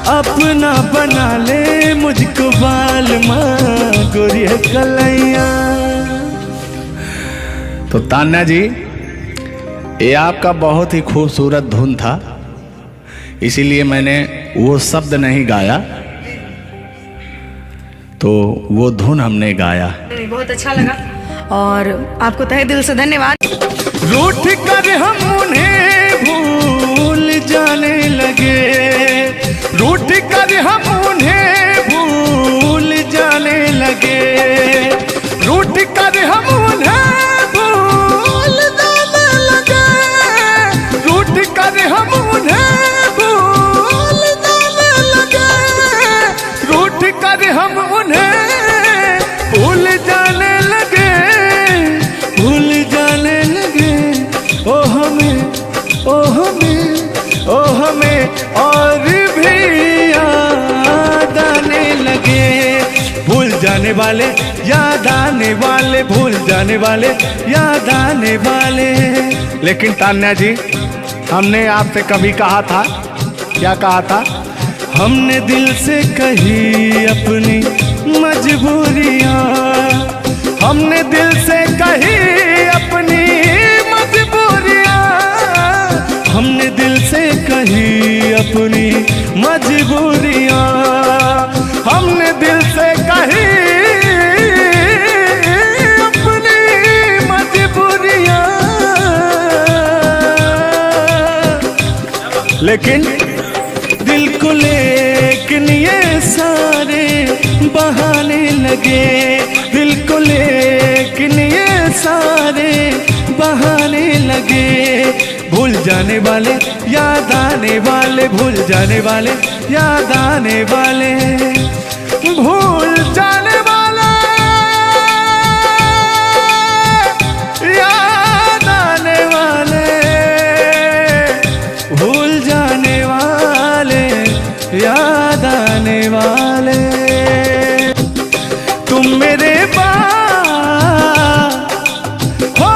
अपना बना ले मुझको बाल माँ। गोरी है कलैया। तो तान्या जी, ये आपका बहुत ही खूबसूरत धुन था, इसीलिए मैंने वो शब्द नहीं गाया, तो वो धुन हमने गाया। बहुत अच्छा लगा और आपको तहे दिल से धन्यवाद। रूठ कर हम उन्हें भूल जाने लगे, रूठ कर हम उन्हें भूल जाने लगे, रूठ कर हम उन्हें भूल जाने लगे, रूठ कर हम उन्हें भूल जाने लगे, रूठ कर हम उन्हें भूल जाने लगे, भूल जाने लगे। ओ हमें और भी याद आने लगे, भूल जाने वाले याद आने वाले, भूल जाने वाले याद आने वाले। लेकिन तान्या जी, हमने आपसे कभी कहा था, क्या कहा था, हमने दिल से कही अपनी मजबूरियां, हमने दिल से कही अपनी मजबूरियां, हमने दिल से कही अपनी मजबूरियां, हमने दिल से कही अपनी मजबूरियां। लेकिन दिल को लेकिन ये सारे बहाने लगे, दिल को लेकिन ये सारे बहाने लगे। भूल जाने वाले याद आने वाले, भूल जाने वाले याद आने वाले, भूल जाने वाले याद आने वाले, भूल जाने वाले याद आने वाले। तुम मेरे हो,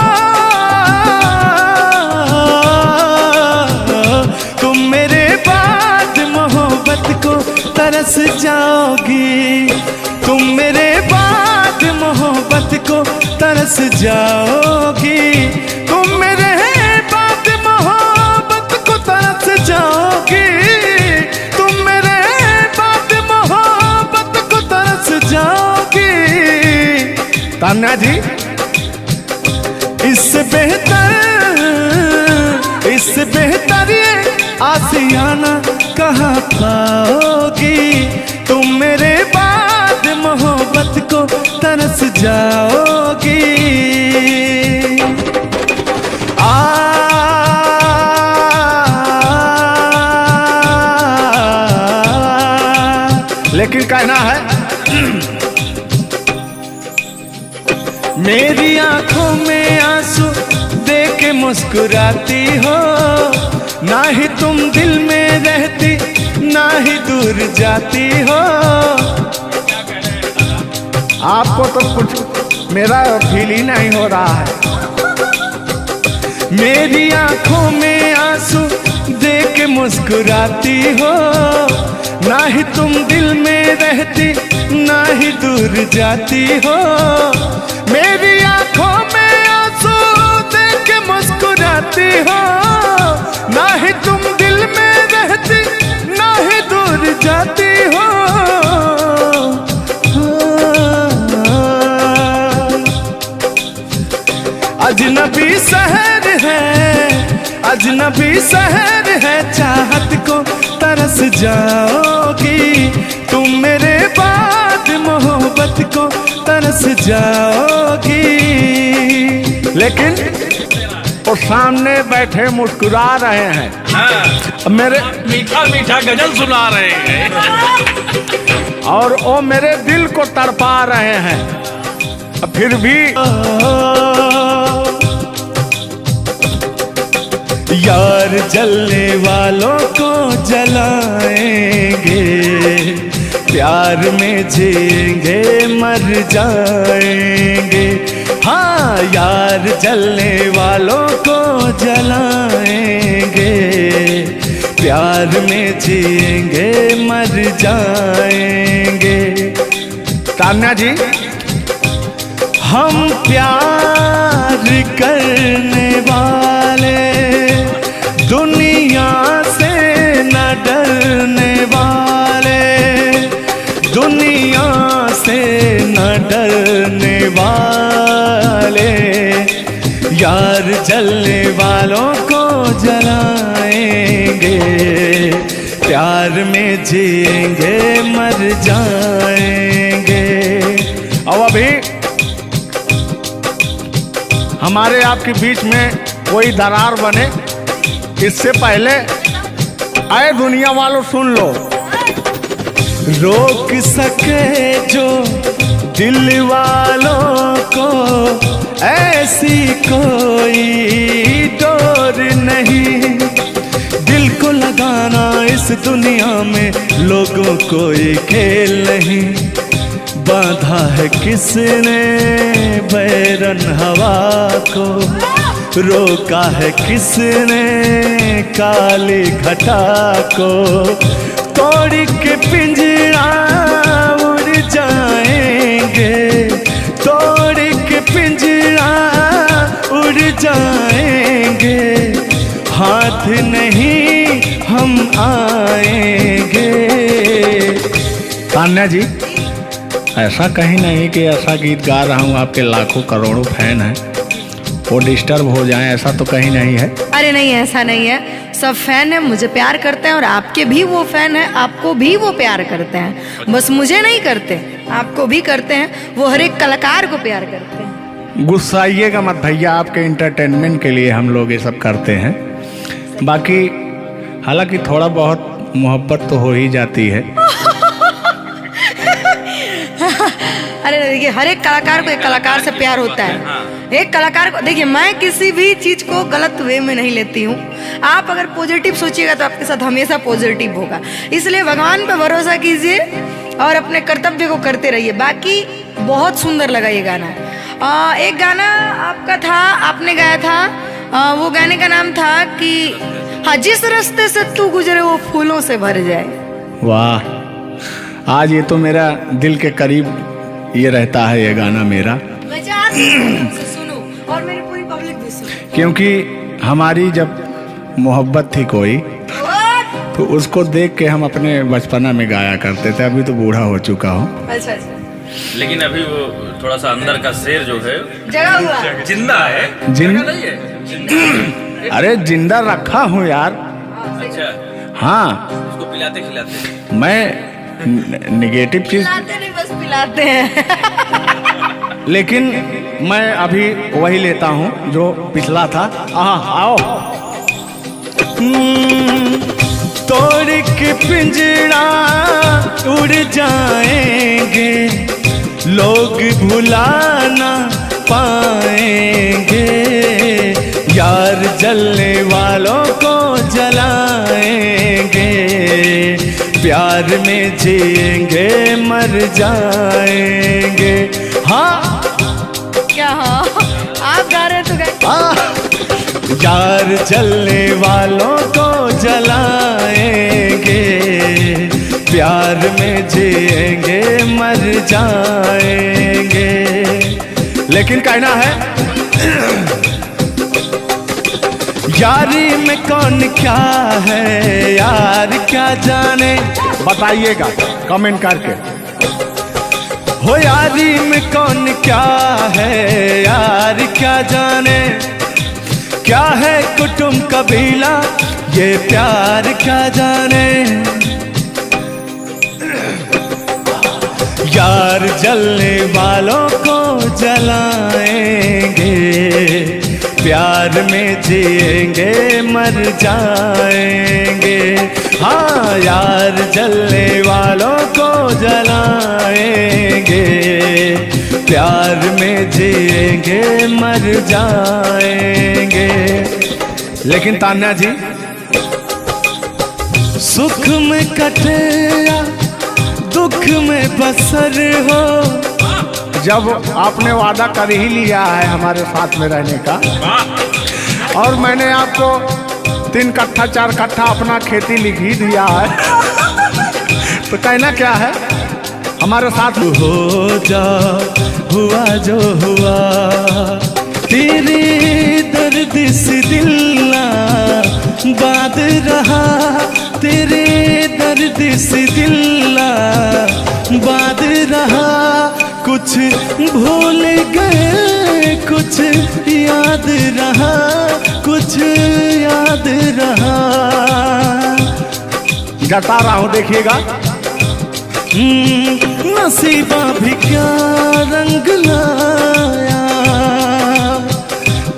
तुम मेरे बाद मोहब्बत को तरस जाओगी, तुम मेरे बाद मोहब्बत को तरस जाओगी, तुम मेरे बाद मोहब्बत को तरस जाओगी, तुम मेरे बाद मोहब्बत को तरस जाओगी। तान्या जी, इससे बेहतर ये आशियाना कहाँ पाओगी, तुम मेरे बाद मोहब्बत को तरस जाओगी। लेकिन कहना है मेरी आंखों में आंसू देख के मुस्कुराती हो, ना ही तुम दिल में रहती ना ही दूर जाती हो। आपको तो कुछ मेरा फील ही नहीं हो रहा है। मेरी आंखों में आंसू देख के मुस्कुराती हो, ना ही तुम दिल में रहती ना ही दूर जाती हो। मेरी आंखों में आंसू देख के मुस्कुराती हो, ना ही तुम दिल में रहती ना ही दूर जाती हो। अजनबी शहर है, अजनबी शहर है, चाहत को तरस जाओगी, तुम मेरे बाद मोहब्बत को तरस जाओगी। लेकिन वो सामने बैठे मुस्कुरा रहे हैं, हाँ, मेरे मीठा मीठा गजल सुना रहे हैं, और वो मेरे दिल को तड़पा रहे हैं। फिर भी यार जलने वालों को जलाएंगे, प्यार में जिएंगे मर जाएंगे। हाँ, यार जलने वालों को जलाएंगे, प्यार में जिएंगे मर जाएंगे। तान्या जी, हम प्यार करने वाले दुनिया से न डरने वाले, दुनिया से न डरने वाले, यार जलने वालों को जलाएंगे, प्यार में जिएंगे मर जाएंगे। और अभी हमारे आपके बीच में कोई दरार बने, इससे पहले आए दुनिया वालों सुन लो। रोक सके जो दिल वालों को ऐसी कोई डोर नहीं, दिल को लगाना इस दुनिया में लोगों कोई खेल नहीं। बांधा है किसने बैरन हवा को, रोका है किसने काली घटा को, तोड़ के पिंजरा उड़ जाएंगे, तोड़ के पिंजरा उड़ जाएंगे, हाथ नहीं हम आएंगे। तान्या जी, ऐसा कहीं नहीं कि ऐसा गीत गा रहा हूँ आपके लाखों करोड़ों फैन हैं वो डिस्टर्ब हो जाएं, ऐसा तो कहीं नहीं है। अरे नहीं, ऐसा नहीं है। सब फैन है, मुझे प्यार करते हैं, और आपके भी वो फैन है, आपको भी वो प्यार करते हैं। बस मुझे नहीं करते, आपको भी करते हैं। वो हर एक कलाकार को प्यार करते हैं। गुस्साइएगा मत भैया, आपके इंटरटेनमेंट के लिए हम लोग ये सब करते हैं। बाकी हालांकि थोड़ा बहुत मोहब्बत तो हो ही जाती है। अरे देखिए, हर एक कलाकार को एक कलाकार से प्यार होता है। एक कलाकार को देखिए, मैं किसी भी चीज को गलत वे में नहीं लेती हूँ। आप अगर पॉजिटिव सोचिएगा तो आपके साथ हमेशा पॉजिटिव होगा। इसलिए भगवान पे भरोसा कीजिए और अपने कर्तव्य को करते रहिए। बाकी बहुत सुंदर लगा ये गाना। एक गाना आपका था, आपने गाया था, वो गाने का नाम था कि हाँ, जिस रास्ते से तू गुजरे वो फूलों से भर जाए। वाह, आज ये तो मेरा दिल के करीब ये रहता है ये गाना मेरा, मैं चाहती हूँ उसे सुनो और मेरी पूरी पब्लिक भी सुने। क्योंकि हमारी जब मोहब्बत थी कोई तो उसको देख के हम अपने बचपना में गाया करते थे। अभी तो बूढ़ा हो चुका हूँ। अच्छा अच्छा, लेकिन अभी वो थोड़ा सा अंदर का शेर जो है जगा हुआ जिंदा है। जिन नहीं है जिंदा। अरे जिंदा रखा हूँ यार। अच्छा, हाँ, उसको पिलाते खिलाते। मैं निगेटिव चीज, पिलाते नहीं, बस पिलाते हैं। लेकिन मैं अभी वही लेता हूँ जो पिछला था। आओ। तोड़ के पिंजरा उड़ जाएंगे, लोग भुला ना पाएंगे, यार जलने वालों को जलाएंगे, प्यार में जिएंगे मर जाएंगे। हाँ क्या? हाँ, आप गा रहे तो गाइए। यार जलने वालों को जलाएंगे, प्यार में जिएंगे मर जाएंगे। लेकिन कहना है यारी में कौन क्या है, यार क्या जाने, बताइएगा कमेंट करके। हो यारी में कौन क्या है, यार क्या जाने, क्या है कुटुंब कबीला, ये प्यार क्या जाने। यार जलने वालों को जलाएंगे, प्यार में जिएंगे मर जाएंगे। हाँ, यार जलने वालों को जलाएंगे, प्यार में जिएंगे मर जाएंगे। लेकिन तान्या जी, सुख में कटे या दुख में बसर हो, जब आपने वादा कर ही लिया है हमारे साथ में रहने का, और मैंने आपको 3 कट्ठा 4 कट्ठा अपना खेती लिख ही दिया है, तो कहना क्या है हमारे साथ हो जा, हुआ जो हुआ, तेरे दर्द से दिल ना बात रहा, तेरे दर्द से दिल ना बात रहा। कुछ भूल गए, कुछ याद रहा, कुछ याद रहा। जता रहा हूँ, देखिएगा। नसीबा भी क्या रंग लाया,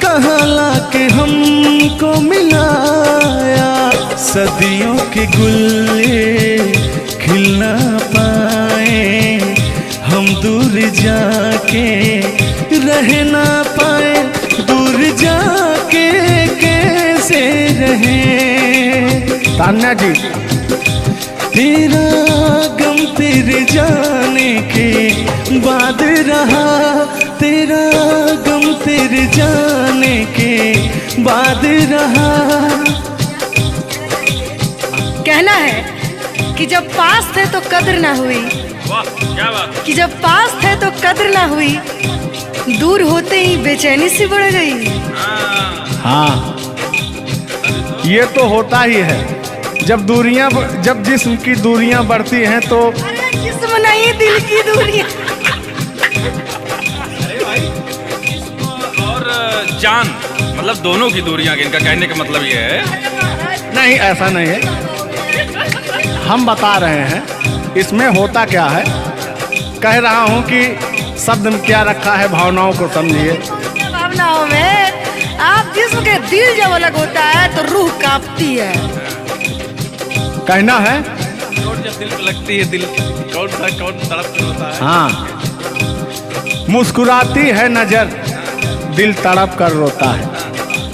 कहाँ लाके हमको मिलाया। सदियों के गुल्ले खिल ना पाए, हम दूर जाके रह ना पाए, दूर जाके कैसे रहे। तान्या जी, तेरा गम तेरे जाने के बाद रहा, तेरा गम तेरे जाने के बाद रहा। कहना है कि जब पास थे तो कद्र ना हुई, वाह क्या बात। कि जब पास थे तो कद्र ना हुई, दूर होते ही बेचैनी सी बढ़ गई। हाँ, ये तो होता ही है। जब जिस्म की दूरियां बढ़ती हैं तो अरे जिस्म नहीं, दिल की दूरियां। अरे भाई और जान मतलब दोनों की दूरियां, इनका कहने का मतलब ये है। नहीं, ऐसा नहीं है। हम बता रहे हैं इसमें होता क्या है। कह रहा हूं कि शब्द में क्या रखा है, भावनाओं को समझिए। भावनाओं में आप जिस्म के दिल जब अलग होता है तो रूह कांपती है। कहना है चोट जब दिल पे लगती है, दिल कौन तड़प कर होता है। हाँ, मुस्कुराती है नजर, दिल तड़प कर रोता है।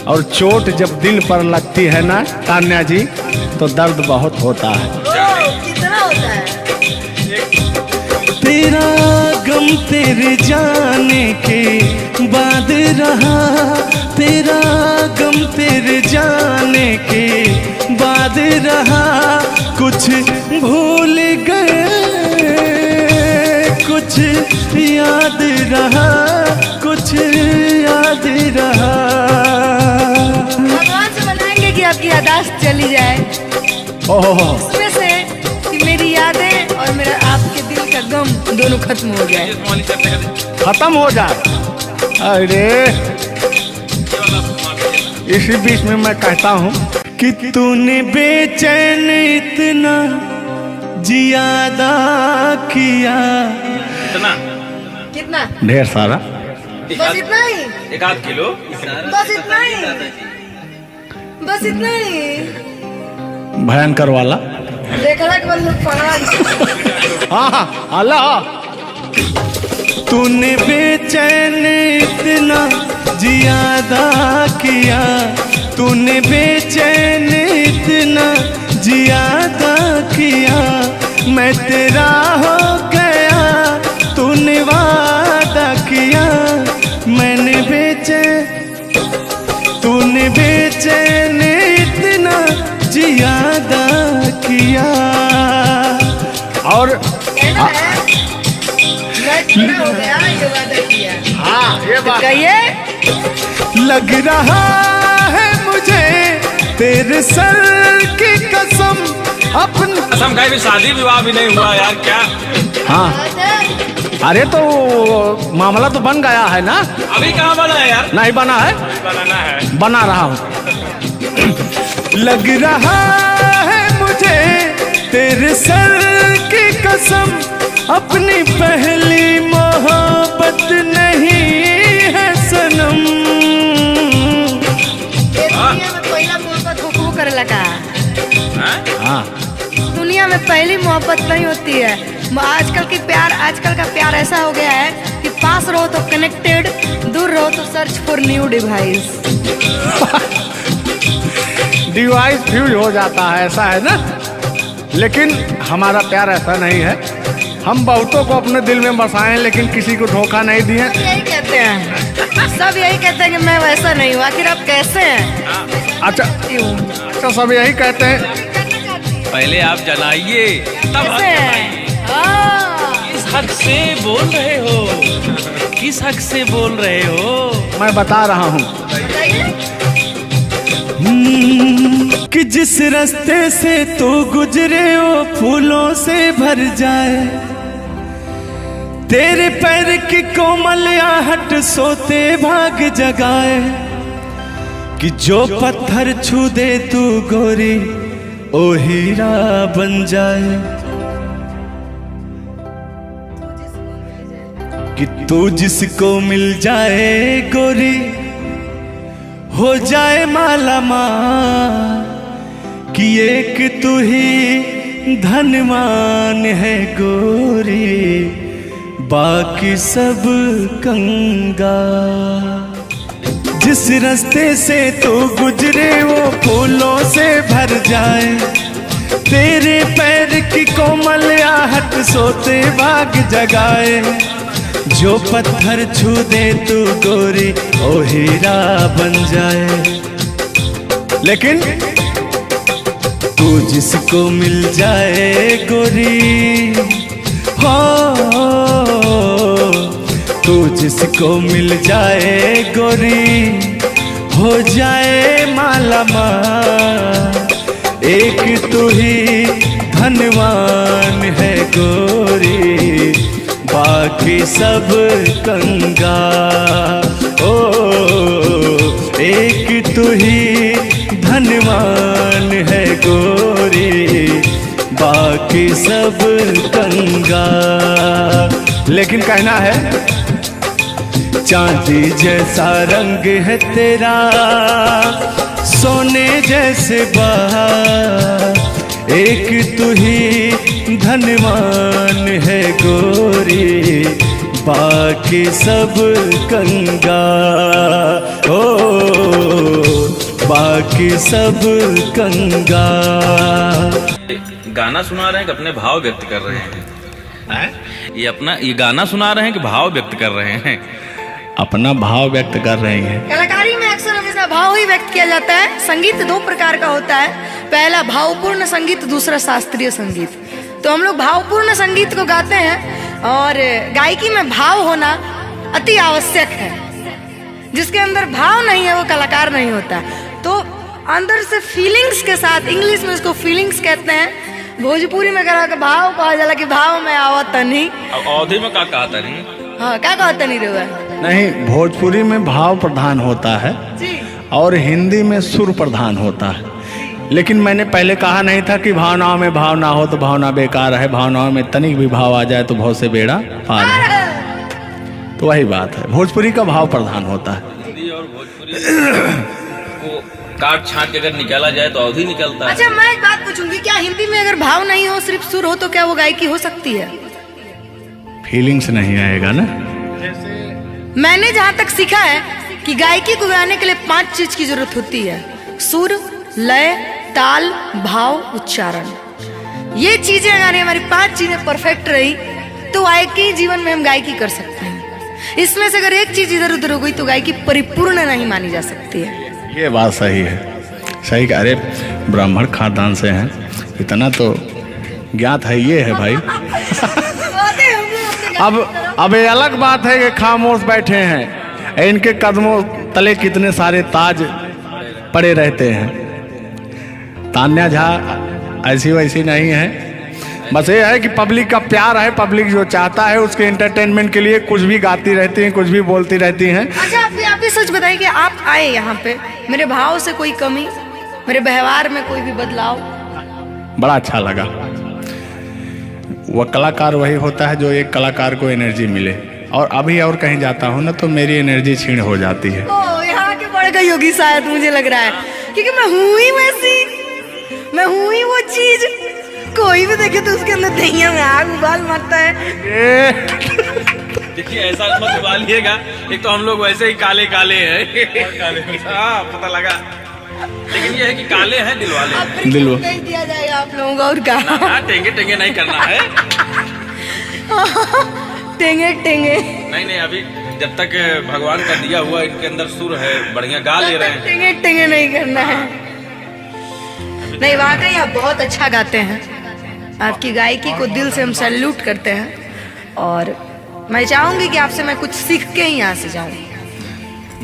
और चोट जब दिल पर लगती है ना तान्या जी, तो दर्द बहुत होता है। कितना होता है? तेरा गम तेरे जाने के बाद रहा, तेरा गम तेरे जाने के बाद रहा। कुछ भूल गए, कुछ याद रहा, कुछ याद रहा। भगवान से मनाएंगे कि आपकी यादाश्त चली जाए, ओह, उसमें से कि मेरी यादें और मेरा आपके दिल का गम दोनों खत्म हो जाए। खत्म हो जाए। अरे इसी बीच में मैं कहता हूँ कि तूने बेचैन इतना जियादा किया। इतना कितना? ढेर सारा। बस इतना ही, एक आध किलो। बस इतना ही, बस इतना ही। भयंकर वाला। देखला के बाद लोग पढ़ा। हाँ, अल्लाह। तूने बेचैन इतना जियादा किया, तूने बेचैन इतना जियादा किया। मैं तेरा हो गया, तूने वादा किया। मैंने तूने बेचैन इतना जियादा किया। और कहना है मैं तेरा हो गया, ये वादा किया। हाँ, ये बात कहिए। लग रहा है मुझे तेरे सर की कसम, अपन कसम खाई भी शादी विवाह भी नहीं हुआ यार, क्या हाँ। अरे तो मामला तो बन गया है ना। अभी कहाँ बना है यार? नहीं बना है, अभी बनाना है। बना रहा हूँ। लग रहा है मुझे तेरे सर की कसम, अपनी पहली मोहब्बत नहीं है सनम। दुनिया में पहला मोहब्बत हुकू करे लगा। हाँ, दुनिया में पहली मोहब्बत नहीं होती है। आजकल का प्यार ऐसा हो गया है कि पास रहो तो कनेक्टेड, दूर रहो तो search for new device. Device fuse हो जाता है, ऐसा है ना। लेकिन हमारा प्यार ऐसा नहीं है। हम बहुतों को अपने दिल में बसाएं, लेकिन किसी को धोखा नहीं दिए। यही कहते हैं, सब यही कहते हैं कि मैं वैसा नहीं हूँ। आखिर आप कैसे हैं? अच्छा, सब यही कहते हैं। पहले आप जलाइए तब हम कैसे हैं? जलाएंगे। हाँ। किस हक से बोल रहे हो, किस हक से बोल रहे हो? मैं बता रहा हूँ। कि जिस रास्ते से तू गुजरे वो फूलों से भर जाए, तेरे पैर की कोमल आहट सोते भाग जगाए। कि जो पत्थर छू दे तू गोरी ओ हीरा बन जाए। कि तू जिसको मिल जाए गोरी हो जाए माला माल। कि एक तू ही धनवान है गोरी, बाकी सब कंगाल। जिस रास्ते से तू गुजरे वो फूलों से भर जाए, तेरे पैर की कोमल आहट सोते भाग जगाए। जो पत्थर छू दे तू गोरी ओ हीरा बन जाए। लेकिन तू तू जिसको मिल जाए गोरी हो, तू जिसको मिल जाए गोरी हो जाए माला माल। एक तू ही धनवान है गोरी, बाकी सब कंगाल। ओ एक तू ही धनवान है गोरी, बाकी सब कंगाल। लेकिन कहना है चांदी जैसा रंग है तेरा, सोने जैसे बहार। एक तू ही धनवान है गोरी, बाकी सब कंगाल। ओ बाकी सब कंगाल। गाना सुना रहे हैं कि अपने भाव व्यक्त कर रहे हैं? ये गाना सुना रहे हैं कि भाव व्यक्त कर रहे हैं? अपना भाव व्यक्त कर रहे हैं। कलाकारी में अक्सर हमेशा भाव ही व्यक्त किया जाता है। संगीत दो प्रकार का होता है, पहला भावपूर्ण संगीत, दूसरा शास्त्रीय संगीत। तो हम लोग भावपूर्ण संगीत को गाते हैं और गायकी में भाव होना अति आवश्यक है। जिसके अंदर भाव नहीं है वो कलाकार नहीं होता। तो अंदर से फीलिंग्स के साथ, इंग्लिश में इसको फीलिंग्स कहते हैं, भोजपुरी में कहा भाव कहा जाला कि भाव में आवत नहीं। अवधि में क्या कहा था नहीं? हाँ, क्या कहता नहीं रहा? नहीं, भोजपुरी में भाव प्रधान होता है जी, और हिंदी में सुर प्रधान होता है। लेकिन मैंने पहले कहा नहीं था कि भावनाओं में भाव ना हो तो भावना बेकार है, भावनाओं में तनिक भी भाव आ जाए तो भाव से बेड़ा पार है। तो वही बात है, भोजपुरी का भाव प्रधान होता है। हिंदी और भोजपुरी को काट छाट के अगर निकाला जाए तो अवधि निकलता है। अच्छा, मैं एक बात पूछूंगी, क्या हिंदी में अगर भाव नहीं हो, सिर्फ सुर हो, तो क्या वो गायकी हो सकती है? फीलिंग्स नहीं आएगा ना। मैंने जहाँ तक सीखा है कि गायकी को गाने के लिए 5 चीज की जरूरत होती है: सुर, लय, ताल, भाव, उच्चारण। ये चीजें अगर हमारी 5 चीजें परफेक्ट रही तो गायकी जीवन में हम गायकी कर सकते हैं। इसमें से अगर एक चीज इधर उधर हो गई तो गायकी परिपूर्ण नहीं मानी जा सकती है। ये बात सही है, सही। अरे ब्राह्मण खानदान से हैं, इतना तो ज्ञात है। ये है भाई। अब ये अलग बात है कि खामोश बैठे हैं, इनके कदमों तले कितने सारे ताज पड़े रहते हैं। तान्या झा ऐसी वैसी नहीं है, बस ये है कि पब्लिक का प्यार है, पब्लिक जो चाहता है उसके एंटरटेनमेंट के लिए कुछ भी गाती रहती हैं, कुछ भी बोलती रहती हैं। अच्छा, आप भी सच बताइए कि आप आए यहाँ पे, मेरे भाव से कोई कमी, मेरे व्यवहार में कोई भी बदलाव? बड़ा अच्छा लगा। वह कलाकार वही होता है जो एक कलाकार को एनर्जी मिले, और अभी और कहीं जाता हूँ ना तो मेरी एनर्जी छीण हो जाती है। ओ, यहाँ के बड़ गई होगी शायद, मुझे लग रहा है, क्योंकि मैं हूँ ही वैसी, मैं हूँ ही वो चीज। कोई भी देखे तो उसके अंदर दहिया में आग उबाल मारता है। देखिए, ऐसा मत उबालिएगा, एक तो हम लोग वैसे ही काले काले हैं। हाँ, पता लगा। लेकिन ये है कि काले हैं दिल वाले। दिल नहीं दिया जाएगा आप लोगों को, और क्या? ना, टेंगे टेंगे नहीं करना है। टेंगे टेंगे नहीं, अभी जब तक भगवान का दिया हुआ इनके अंदर सुर है, बढ़िया गा ले रहे हैं। टेंगे टेंगे नहीं करना है। नहीं, वाकई आप बहुत अच्छा गाते हैं। आपकी गायकी को दिल से हम सैल्यूट करते हैं, और मैं चाहूंगी कि आपसे मैं कुछ सीख के ही यहाँ से जाऊँ।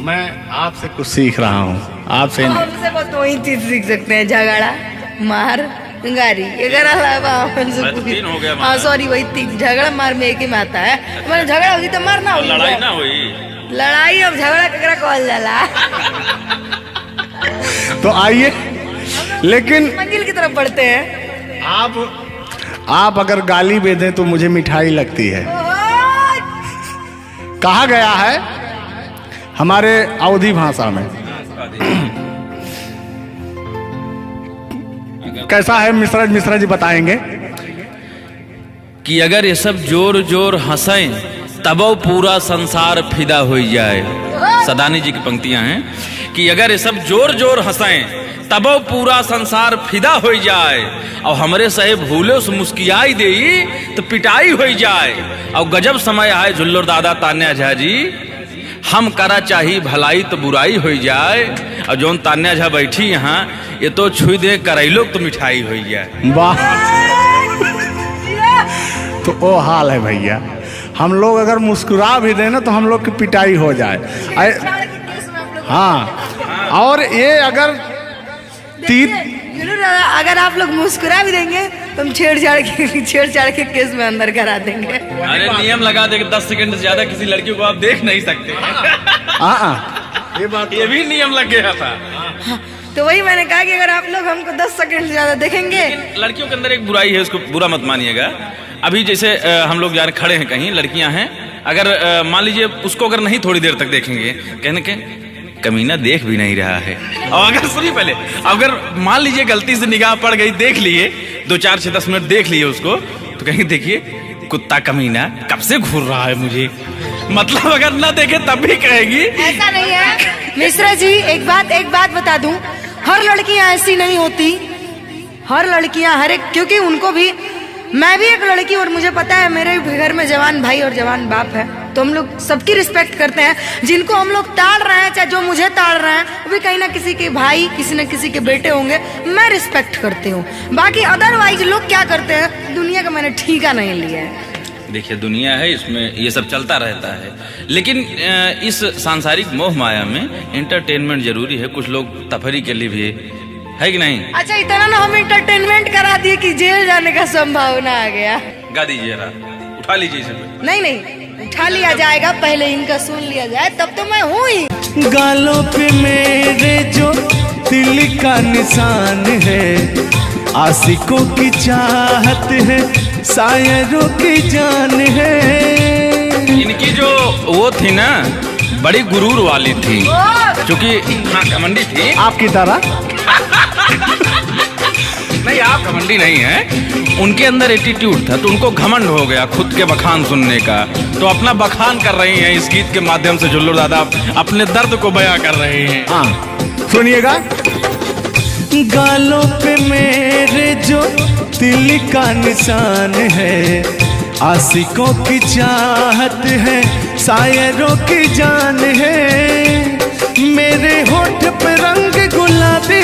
मैं आपसे कुछ सीख रहा हूँ, आपसे हमसे बस दो ही चीज सीख सकते हैं: झगड़ा, मार, गारी। अगर अलावा तीन हो गया। हाँ, सॉरी, वही 3। झगड़ा मार में एक ही में आता है। मतलब झगड़ा होगी तो मारना होगी, लड़ाई ना हुई। लड़ाई अब झगड़ा केकरा कहल जाला। तो आइए, लेकिन मंजिल की तरफ बढ़ते हैं। आप अगर गाली दे दें तो मुझे मिठाई लगती है। कहा गया है हमारे अवधी भाषा में। कैसा है मिश्रा जी बताएंगे? कि अगर ये सब जोर जोर हंसें तब वो पूरा संसार फिदा हो जाए। सदानी जी की पंक्तियां हैं कि अगर ये सब जोर जोर हंसें तब वो पूरा संसार फिदा हो जाए, और हमरे सहे भूले उस मुस्कियाई दे तो पिटाई हो जाए। और गजब समय आए झुल्लर दादा तान्या झा जी, हम करा चाही भलाई तो बुराई हो जाए। और जौन तान्या झा बैठी यहाँ, ये तो छुई दे करैलो तो मिठाई हो जाए। वाह, तो वो हाल है भैया। हम लोग अगर मुस्कुरा भी दें ना तो हम लोग की पिटाई हो जाए। हाँ, और ये अगर अगर आप लोग मुस्कुरा भी देंगे तो हम छेड़छाड़ के केस में अंदर करा देंगे। अरे नियम लगा दे कि 10 सेकंड से ज्यादा किसी लड़की को आप देख नहीं सकते। ये बात, ये भी नियम लग गया था। तो वही मैंने कहा कि अगर आप लोग हमको 10 सेकंड से ज्यादा देखेंगे। लड़कियों के अंदर एक बुराई है, उसको बुरा मत मानिएगा। अभी जैसे हम लोग यार खड़े हैं कहीं, लड़कियां हैं, अगर मान लीजिए उसको अगर नहीं थोड़ी देर तक देखेंगे, कहने के कमीना देख भी नहीं रहा है। और अगर सुनिए पहले, अगर मान लीजिए गलती से निगाह पड़ गई, देख लिए 2 4 6 10 मिनट देख लिए उसको, तो कहेंगे देखिए कुत्ता कमीना कब से घूर रहा है मुझे। मतलब अगर ना देखे तब भी कहेगी। ऐसा नहीं है मिश्रा जी, एक बात बता दूं, हर लड़कियां ऐसी नहीं होती। हर लड़कियां क्योंकि उनको भी, मैं भी एक लड़की और मुझे पता है मेरे घर में जवान भाई और जवान बाप है, तो हम लोग सबकी रिस्पेक्ट करते हैं। जिनको हम लोग ताड़ रहे हैं, चाहे जो मुझे ताड़ रहे हैं, वो भी कहीं ना किसी के भाई, किसी न किसी के बेटे होंगे, मैं रिस्पेक्ट करती हूँ। बाकी अदरवाइज लोग क्या करते हैं, दुनिया का मैंने ठीका नहीं लिया है। देखिए दुनिया है, इसमें ये सब चलता रहता है, लेकिन इस सांसारिक मोह माया में एंटरटेनमेंट जरूरी है। कुछ लोग तफरी के लिए भी है कि नहीं। अच्छा, इतना ना हम एंटरटेनमेंट करा दिए कि जेल जाने का संभावना आ गया। गा दीजिए, उठा लीजिए इसे। नहीं, उठा लिया जाएगा, पहले इनका सुन लिया जाए, तब तो मैं हूँ ही। गालों पे मेरे जो दिल का निशान है, आशिकों की चाहत है, शायरों की जान है। इनकी जो वो थी ना, बड़ी गुरूर वाली थी, क्योंकि हाँ घमंडी थी आपकी तरह। नहीं, आप घमंडी नहीं है, उनके अंदर एटीट्यूड था, तो उनको घमंड हो गया खुद के बखान सुनने का। तो अपना बखान कर रही हैं इस गीत के माध्यम से। जुल्लू दादा अपने दर्द को बयां कर रहे हैं। हाँ, सुनिएगा। गालों पे मेरे जो दिल का निशान है, आशिकों की चाहत है, शायरों की जान है। मेरे होठ पे रंग गुलाबी,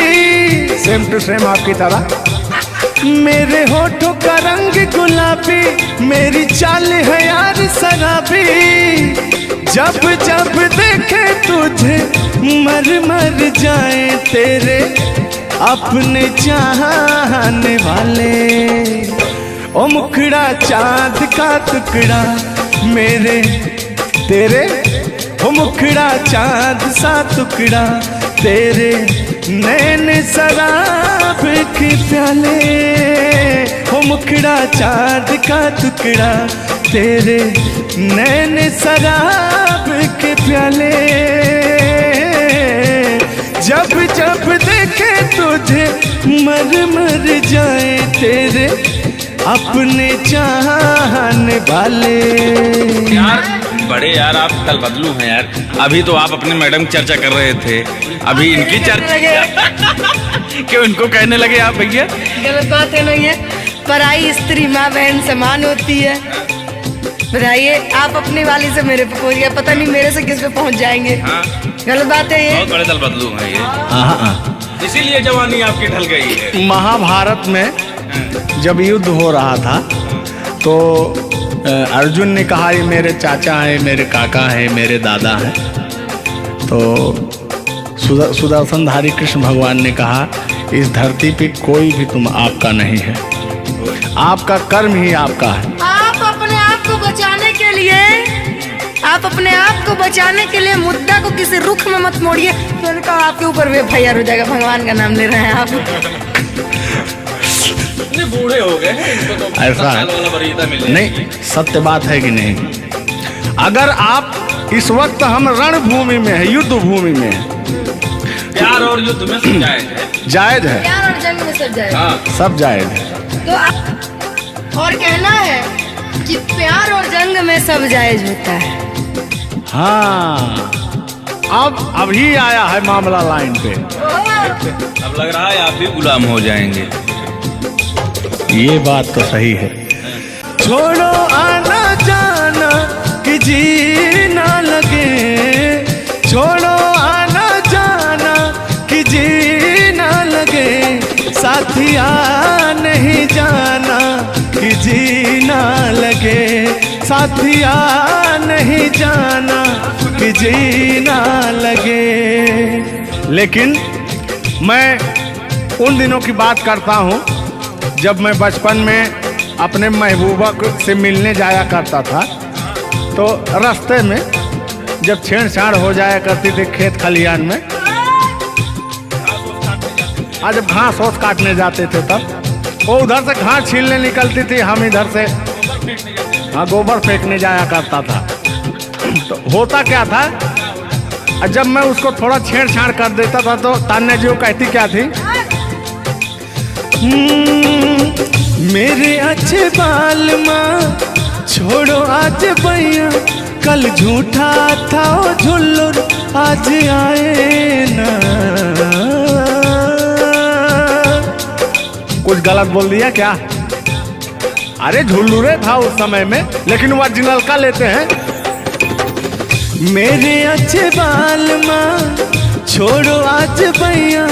सेम टू सेम आपकी तरह। मेरे होठों का रंग गुलाबी, मेरी चाल है यार शराबी। जब जब देखे तुझे मर मर जाए तेरे अपने चाहने वाले। ओ मुखड़ा चांद का टुकड़ा मेरे तेरे, ओ मुखड़ा चांद सा टुकड़ा तेरे, नैन शराब के प्याले। ओ मुखड़ा चांद का टुकड़ा तेरे, नैन शराब के प्याले। जब जब देखे तुझे मर मर जाए तेरे अपने चाहने वाले। यार बड़े यार, आप कल बदलू हैं यार। अभी तो आप अपने मैडम की चर्चा कर रहे थे, अभी इनकी चर्चा क्यों इनको कहने लगे आप भैया? गलत बात है नहीं है, पराई स्त्री माँ बहन समान होती है। बताइए, आप अपनी वाली से मेरे पे पहुंच गए, पता नहीं मेरे से किस पे पहुंच जाएंगे। हाँ। गलत बात है ये। बहुत बड़े दल बदलू हैं ये, इसीलिए जवानी आपकी ढल गई है। महाभारत में जब युद्ध हो रहा था तो अर्जुन ने कहा ये मेरे चाचा है, मेरे काका है, मेरे दादा है। तो सुदर्शनधारी कृष्ण भगवान ने कहा इस धरती पे कोई भी तुम आपका नहीं है, आपका कर्म ही आपका है। आप अपने आप को बचाने के लिए, आप अपने आप को बचाने के लिए मुद्दा को किसी रुख में मत मोड़िए। मैंने कहा आपके ऊपर भी FIR हो जाएगा, भगवान का नाम ले रहे हैं आप। बूढ़े हो गए हैं, इनको तो ऐसा नहीं, सत्य बात है कि नहीं। अगर आप इस वक्त हम रणभूमि में है, युद्ध भूमि में है, प्यार और युद्ध में सब जायज है। जायज है, प्यार और जंग में सब जायज। हाँ। सब जायज है। तो और कहना है कि प्यार और जंग में सब जायज होता है। हाँ, अब अभी आया है मामला लाइन पे। अब लग रहा है आप भी गुलाम हो जाएंगे। ये बात तो सही है। छोड़ो आना जाना कि जी ना लगे, छोड़ो आना जाना साथिया नहीं जाना कि जीना लगे, साथिया नहीं जाना कि जीना लगे। लेकिन मैं उन दिनों की बात करता हूँ जब मैं बचपन में अपने महबूबा से मिलने जाया करता था, तो रास्ते में जब छेड़छाड़ हो जाया करती थी खेत खलियान में, आज जब घास ओस काटने जाते थे तब वो उधर से घास छीलने निकलती थी, हम इधर से गोबर फेंकने जाया करता था। तो होता क्या था, जब मैं उसको थोड़ा छेड़छाड़ कर देता था तो तान्या जी वो कहती क्या थी, मेरे अच्छे बाल माँ छोड़ो आज भैया, कल झूठा था वो झुल्लुर आज आए ना। कुछ गलत बोल दिया क्या? अरे झुल्लुरे था उस समय में, लेकिन ओरिजिनल का लेते हैं। मेरे अच्छे बाल माँ छोड़ो आज भैया,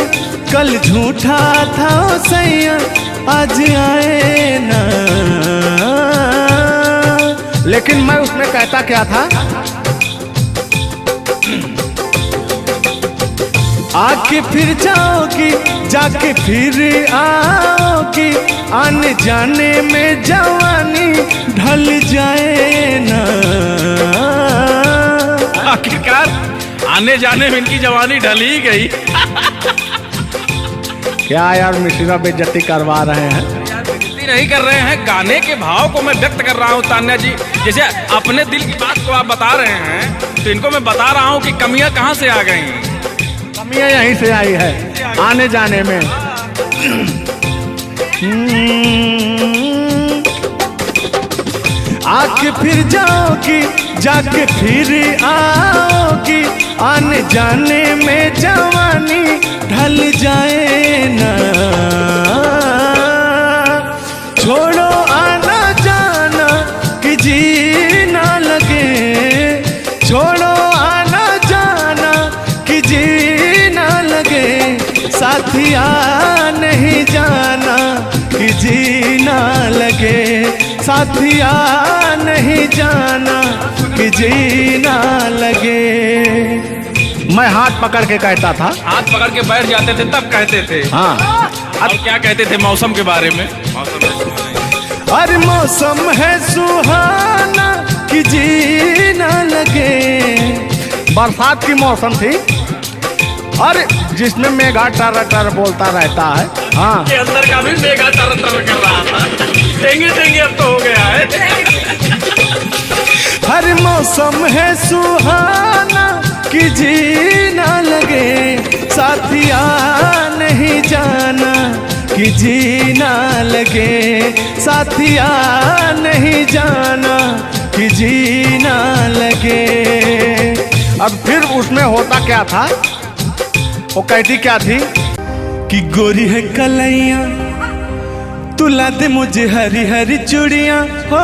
कल झूठा था वो सैया आज आए ना। लेकिन मैं उसमें कहता क्या था, आके फिर जाओगी जाके फिर आओगी, आने जाने में जवानी ढल जाए ना। आखिरकार आने जाने में इनकी जवानी ढल ही गई। क्या यार मिश्रा बेइज्जती करवा रहे हैं? बेइज्जती नहीं कर रहे हैं, गाने के भाव को मैं व्यक्त कर रहा हूँ तान्या जी। जैसे अपने दिल की बात को आप बता रहे हैं, तो इनको मैं बता रहा हूँ कि कमियां कहाँ से आ गई। कमियां यहीं से आई है आने जाने में। आके फिर जाओगी जाके फिर आओगी, आने जाने में जवानी ढल जाए ना। छोड़ो आना जाना कि जीना लगे, छोड़ो आना जाना कि जीना लगे, साथिया नहीं जाना कि जीना लगे, साथिया नहीं जाना कि जीना लगे। मैं हाथ पकड़ के कहता था, हाथ पकड़ के बैठ जाते थे तब कहते थे। हाँ अब क्या कहते थे मौसम के बारे में? अरे मौसम है सुहाना कि जीना लगे। बरसात की मौसम थी, अरे जिसमें मेघा टर टर बोलता रहता है। हाँ के अंदर का भी मेघा तर तर कर रहा था। देंगे देंगे अब तो हो गया है। हर मौसम है सुहाना कि जीना लगे, साथिया नहीं जाना कि जीना लगे, साथिया नहीं जाना कि जीना लगे। अब फिर उसमें होता क्या था, वो कहती क्या थी कि गोरी है कलैया तुला दे मुझे हरी हरी चूड़ियां, हो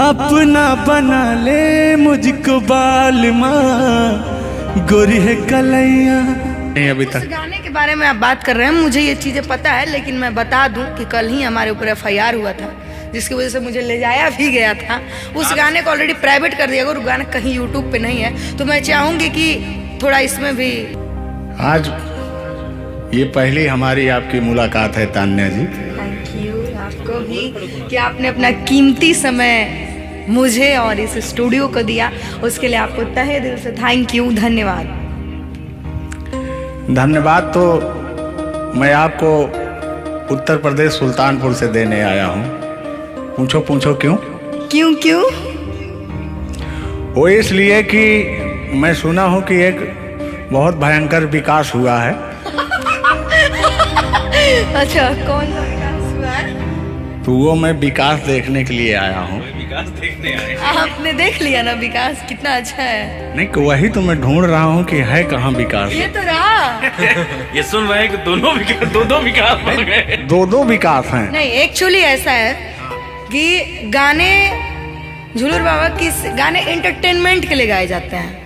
अपना बना ले मुझको बाल माँ, गोरी है कलैया। नहीं अभी इस तक गाने के बारे में आप बात कर रहे हैं, मुझे ये चीजें पता है, लेकिन मैं बता दूं कि कल ही हमारे ऊपर FIR हुआ था, जिसकी वजह से मुझे ले जाया भी गया था। उस गाने को ऑलरेडी प्राइवेट कर दिया, अगर गाना कहीं यूट्यूब पे नहीं है तो मैं चाहूंगी कि थोड़ा इसमें भी। आज ये पहली हमारी आपकी मुलाकात है तान्या जी। थैंक यू आपको भी कि आपने अपना कीमती समय मुझे और इस स्टूडियो को दिया, उसके लिए आपको तहे दिल से थैंक यू, धन्यवाद। धन्यवाद तो मैं आपको उत्तर प्रदेश सुल्तानपुर से देने आया हूँ। पूछो पूछो क्यों? क्यों क्यों? वो इसलिए कि मैं सुना हूँ कि एक बहुत भयंकर विकास हुआ है। अच्छा, कौन सा विकास हुआ है? तो वो मैं विकास देखने के लिए आया हूँ। विकास देखने आए। आपने देख लिया ना विकास कितना अच्छा है। नहीं वही तो मैं ढूंढ रहा हूँ कि है कहाँ विकास। ये तो रहा। ये सुन रहे हैं कि दोनों विकास दो विकास बन गए। दो विकास हैं। नहीं, एक्चुअली ऐसा है कि गाने झूलूर बाबा की गाने एंटरटेनमेंट के लिए गाए जाते हैं।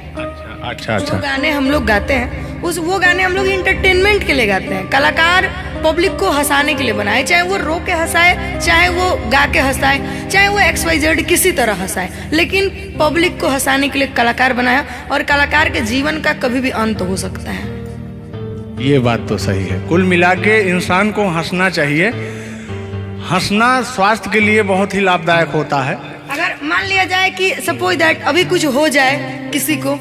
अच्छा जो गाने हम लोग गाते हैं वो गाने हम लोग इंटरटेनमेंट के लिए गाते हैं। कलाकार पब्लिक को हंसाने के लिए बनाए, चाहे वो रो के हंसाए, चाहे वो गा के हंसाए, चाहे वो XYZ किसी तरह हंसाए, लेकिन पब्लिक को हंसाने के लिए कलाकार बनाया। और कलाकार के जीवन का कभी भी अंत हो सकता है। ये बात तो सही है। कुल मिला के इंसान को हंसना चाहिए। हंसना स्वास्थ्य के लिए बहुत ही लाभदायक होता है। अगर मान लिया जाए कि सपोज दैट अभी कुछ हो जाए किसी को,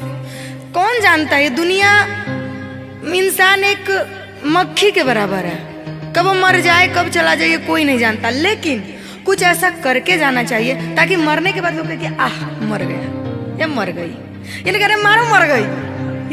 कौन जानता है? दुनिया, इंसान एक मक्खी के बराबर है, कब वो मर जाए कब चला जाए कोई नहीं जानता, लेकिन कुछ ऐसा करके जाना चाहिए ताकि मरने के बाद लोग कहें कि आह मर गया या मर गई, ये नहीं कह रहे मारो मर गई,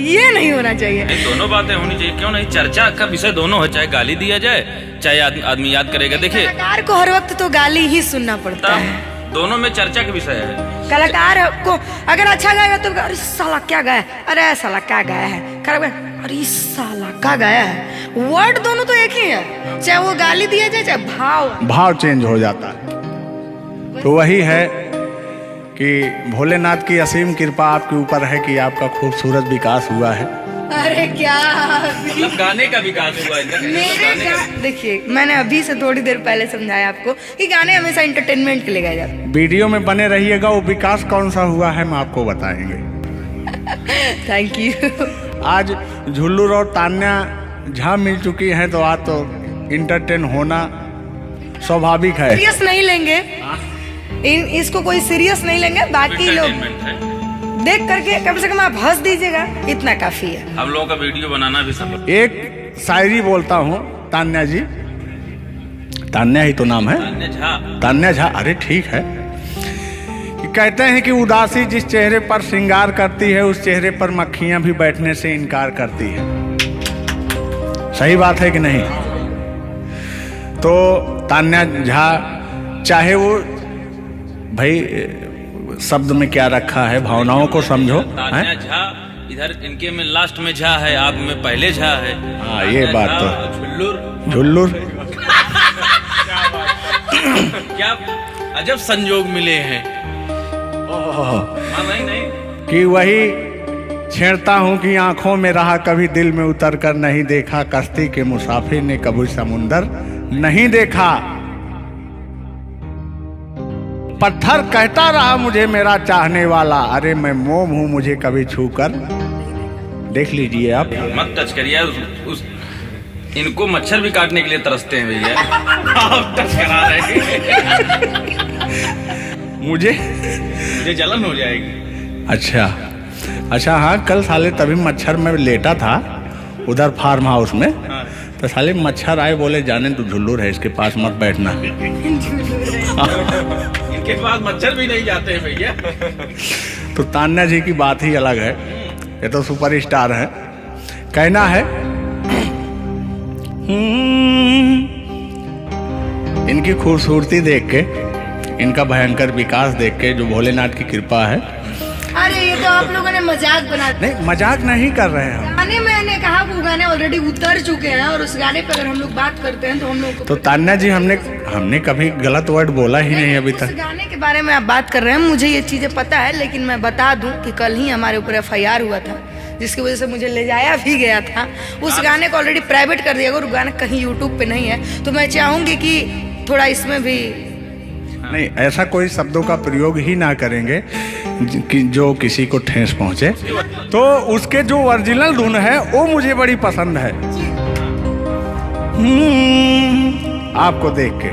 ये नहीं होना चाहिए। दोनों बातें होनी चाहिए, क्यों नहीं? चर्चा का विषय दोनों है, चाहे गाली दिया जाए चाहे आदमी याद करेगा। देखिए कलाकार को हर वक्त तो गाली ही सुनना पड़ता है, दोनों में चर्चा का विषय है। कलाकार को अगर अच्छा गाएगा तो अरे साला क्या गाया, अरे साला क्या गाया है, खराब गाया, अरे साला क्या गाया है। वर्ड दोनों तो एक ही है, चाहे वो गाली दिया जाए चाहे भाव चेंज हो जाता है। तो वही है कि भोलेनाथ की असीम कृपा आपके ऊपर है कि आपका खूबसूरत विकास हुआ है। अरे क्या मतलब गाने का विकास हुआ है। देखिए मैंने अभी से थोड़ी देर पहले समझाया आपको कि गाने हमेशा एंटरटेनमेंट के लिए गाए जाते हैं। वीडियो में बने रहिएगा, वो विकास कौन सा हुआ है हम आपको बताएंगे। Thank you. आज झुल्लू और तान्या झा मिल चुकी हैं, तो आज तो इंटरटेन होना स्वाभाविक है। सीरियस नहीं लेंगे, इसको कोई सीरियस नहीं लेंगे, बाकी लोग देख करके कम से कम आप हंस दीजिएगा, इतना काफी है। हम लोगों का वीडियो बनाना भी सब। एक शायरी बोलता हूँ तान्या जी, तान्या ही तो नाम है, तान्या झा। अरे ठीक है। कि कहते हैं कि उदासी जिस चेहरे पर श्रृंगार करती है, उस चेहरे पर मक्खियां भी बैठने से इनकार करती है। सही बात है कि नहीं? तो तान्या झा, चाहे वो भाई शब्द में क्या रखा है, भावनाओं को समझो। तान्या झा इधर इनके में लास्ट में झा है, आप में पहले झा है। हाँ ये बात तो झुल्लुर क्या अजब संजोग मिले हैं। नहीं कि वही छेड़ता हूँ कि आंखों में रहा कभी दिल में उतर कर नहीं देखा, कश्ती के मुसाफिर ने कभी समुंदर नहीं देखा। पत्थर कहता रहा मुझे मेरा चाहने वाला, अरे मैं मोम हूं मुझे कभी छू कर देख लीजिए आप। मत टच करिए उस इनको मच्छर भी काटने के लिए तरसते हैं भैया। आप टच करा रहे हैं। मुझे जलन हो जाएगी। अच्छा हाँ, कल साले तभी मच्छर में लेटा था उधर फार्म हाउस में, तो साले मच्छर आए, बोले जाने तू झुल्लू है, इसके पास मत बैठना। इनके पास मच्छर भी नहीं जाते हैं भैया। तो तान्या जी की बात ही अलग है, ये तो सुपरस्टार है। कहना है इनकी खूबसूरती देख के, इनका भयंकर विकास देख के, जो भोलेनाथ की कृपा है। अरे ये तो आप लोगों ने मजाक बना दिया। नहीं मजाक नहीं कर रहे हैं हम। गाने मैंने कहा वो गाने ऑलरेडी उतर चुके हैं, और उस गाने पे अगर हम लोग बात करते हैं तो हम लोग तो तान्या जी हमने कभी गलत वर्ड बोला ही नहीं अभी तक। उस गाने के बारे में आप बात कर रहे हैं, मुझे ये चीजें पता है, लेकिन मैं बता दूं कि कल ही हमारे ऊपर FIR हुआ था, जिसकी वजह से मुझे ले जाया भी गया था। उस गाने को ऑलरेडी प्राइवेट कर दिया, और गाना कहीं यूट्यूब पे नहीं है, तो मैं चाहूंगी कि थोड़ा इसमें भी नहीं, ऐसा कोई शब्दों का प्रयोग ही ना करेंगे कि जो किसी को ठेस पहुंचे। तो उसके जो ओरिजिनल धुन है वो मुझे बड़ी पसंद है। आपको देख के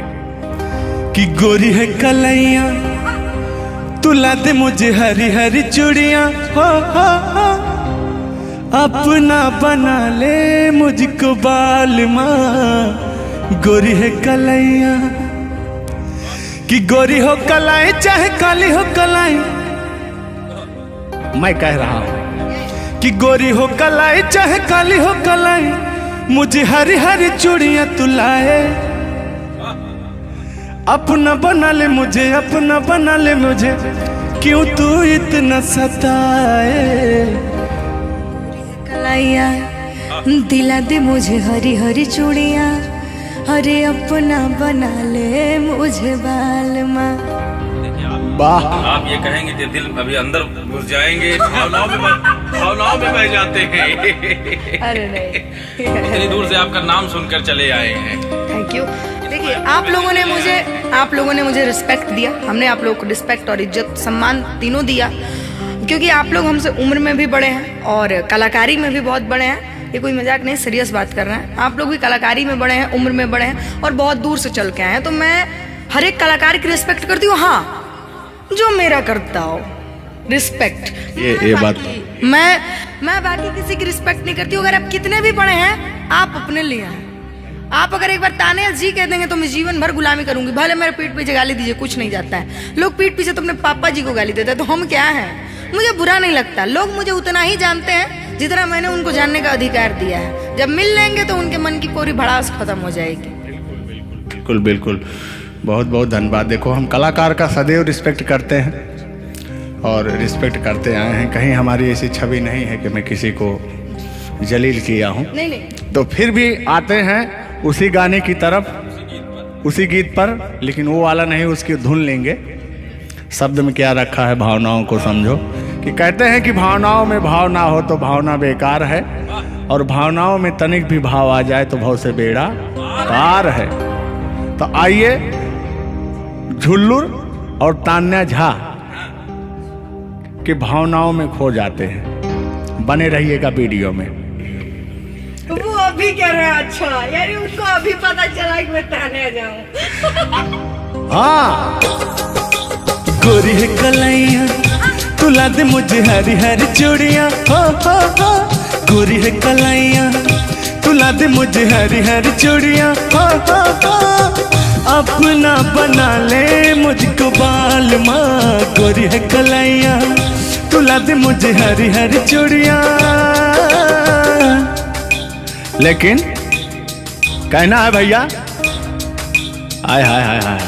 कि गोरी है कलैया, तुला दे मुझे हरी हरी चूड़ियां, हो अपना बना ले मुझको बाल माँ। गोरी है कलैया, कि गोरी हो कलाई चाहे काली हो कलाई, मैं कह रहा हूं कि गोरी हो कलाई चाहे काली हो कलाई, मुझे हरी हरी चूड़ियां तुलाए, अपना बना ले मुझे, अपना बना ले मुझे, क्यों तू इतना सताए। कलाइया दिला दे मुझे हरी हरी चूड़ियां, अरे अपना बना ले मुझे बाल माँ। वाह, आप ये कहेंगे कि दिल अभी अंदर घुस जाएंगे, भावनाओं में बह जाते हैं। अरे नहीं, इतनी दूर से आपका नाम सुनकर चले आए हैं। Thank you. देखिए, आप लोगों ने मुझे रिस्पेक्ट दिया, हमने आप लोगों को रिस्पेक्ट और इज्जत सम्मान तीनों दिया, क्योंकि आप लोग हमसे उम्र में भी बड़े हैं और कलाकारी में भी बहुत बड़े हैं। ये कोई मजाक नहीं, सीरियस बात कर रहे हैं। आप लोग भी कलाकारी में बड़े हैं, उम्र में बड़े हैं और बहुत दूर से चल के आए हैं, तो मैं हर एक कलाकार की रिस्पेक्ट करती हूँ। हाँ, जो मेरा करता हो रिस्पेक्ट, ये बात मैं बाकी किसी की रिस्पेक्ट नहीं करती हूँ। अगर आप कितने भी बड़े हैं, आप अपने लिए हैं। आप अगर एक बार तान्या जी कह देंगे तो मैं जीवन भर गुलामी करूंगी, भले मेरे पीठ पीछे गाली दीजिए, कुछ नहीं जाता है। लोग पीठ पीछे तो अपने पापा जी को गाली देते हैं, तो हम क्या हैं? मुझे बुरा नहीं लगता। लोग मुझे उतना ही जानते हैं जितना मैंने उनको जानने का अधिकार दिया है। जब मिल लेंगे तो उनके मन की पूरी भड़ास खत्म हो जाएगी। बिल्कुल बिल्कुल, बहुत बहुत धन्यवाद। देखो, हम कलाकार का सदैव रिस्पेक्ट करते हैं और रिस्पेक्ट करते आए हैं। कहीं हमारी ऐसी छवि नहीं है कि मैं किसी को जलील किया हूँ। नहीं, तो फिर भी आते हैं उसी गाने की तरफ, उसी गीत पर, लेकिन वो वाला नहीं, उसकी धुन लेंगे। शब्द में क्या रखा है, भावनाओं को समझो। कि कहते हैं कि भावनाओं में भाव ना हो तो भावना बेकार है, और भावनाओं में तनिक भी भाव आ जाए तो भाव से बेड़ा पार है। तो आइए, झुल्लुर और तान्या झा के भावनाओं में खो जाते हैं। बने रहिएगा वीडियो में। वो अभी कह रहे हैं, अच्छा यानी उनको अभी पता चला कि मैं तान्या जाऊं। हाँ, गोरी है कलाइया, तुला दे मुझे हरी हरी चूड़ियाँ, हो। गोरी है कलाइया, तुला दे मुझे हरी हरी चूड़ियाँ, हो। अपना बना ले मुझको बाल माँ। गोरी है कलाइया, तुला दे मुझे हरी हरी चूड़ियाँ। लेकिन कहना है भैया, हाय हाय हाय हाय,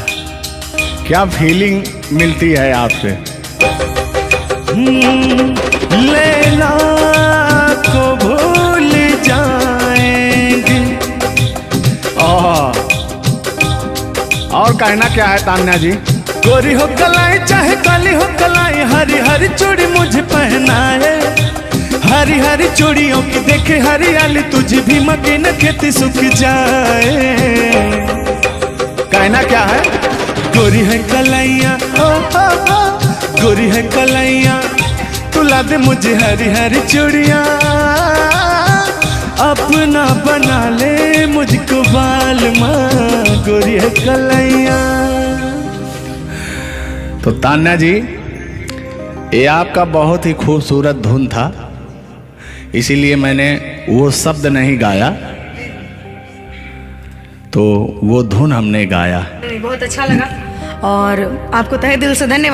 क्या फीलिंग मिलती है आपसे। लैला को भूल जाएंगे। और कहना क्या है तान्या जी। गोरी हो कलाई चाहे काली हो कलाई, हरी हरी चूड़ी मुझे पहनाए। हरी हरी चूड़ियों की देखे हरियाली, तुझे भी मके न खेती सूख जाए। कहना क्या है। गोरी है कलाइया, हो। गोरी है कलाइया, तुला दे मुझे हरी हरी चूड़ियाँ। अपना बना ले मुझको बाल माँ। गोरी है कलाइया। तो तान्या जी, ये आपका बहुत ही खूबसूरत धुन था, इसीलिए मैंने वो शब्द नहीं गाया, तो वो धुन हमने गाया। बहुत अच्छा लगा और आपको तहे दिल से धन्यवाद।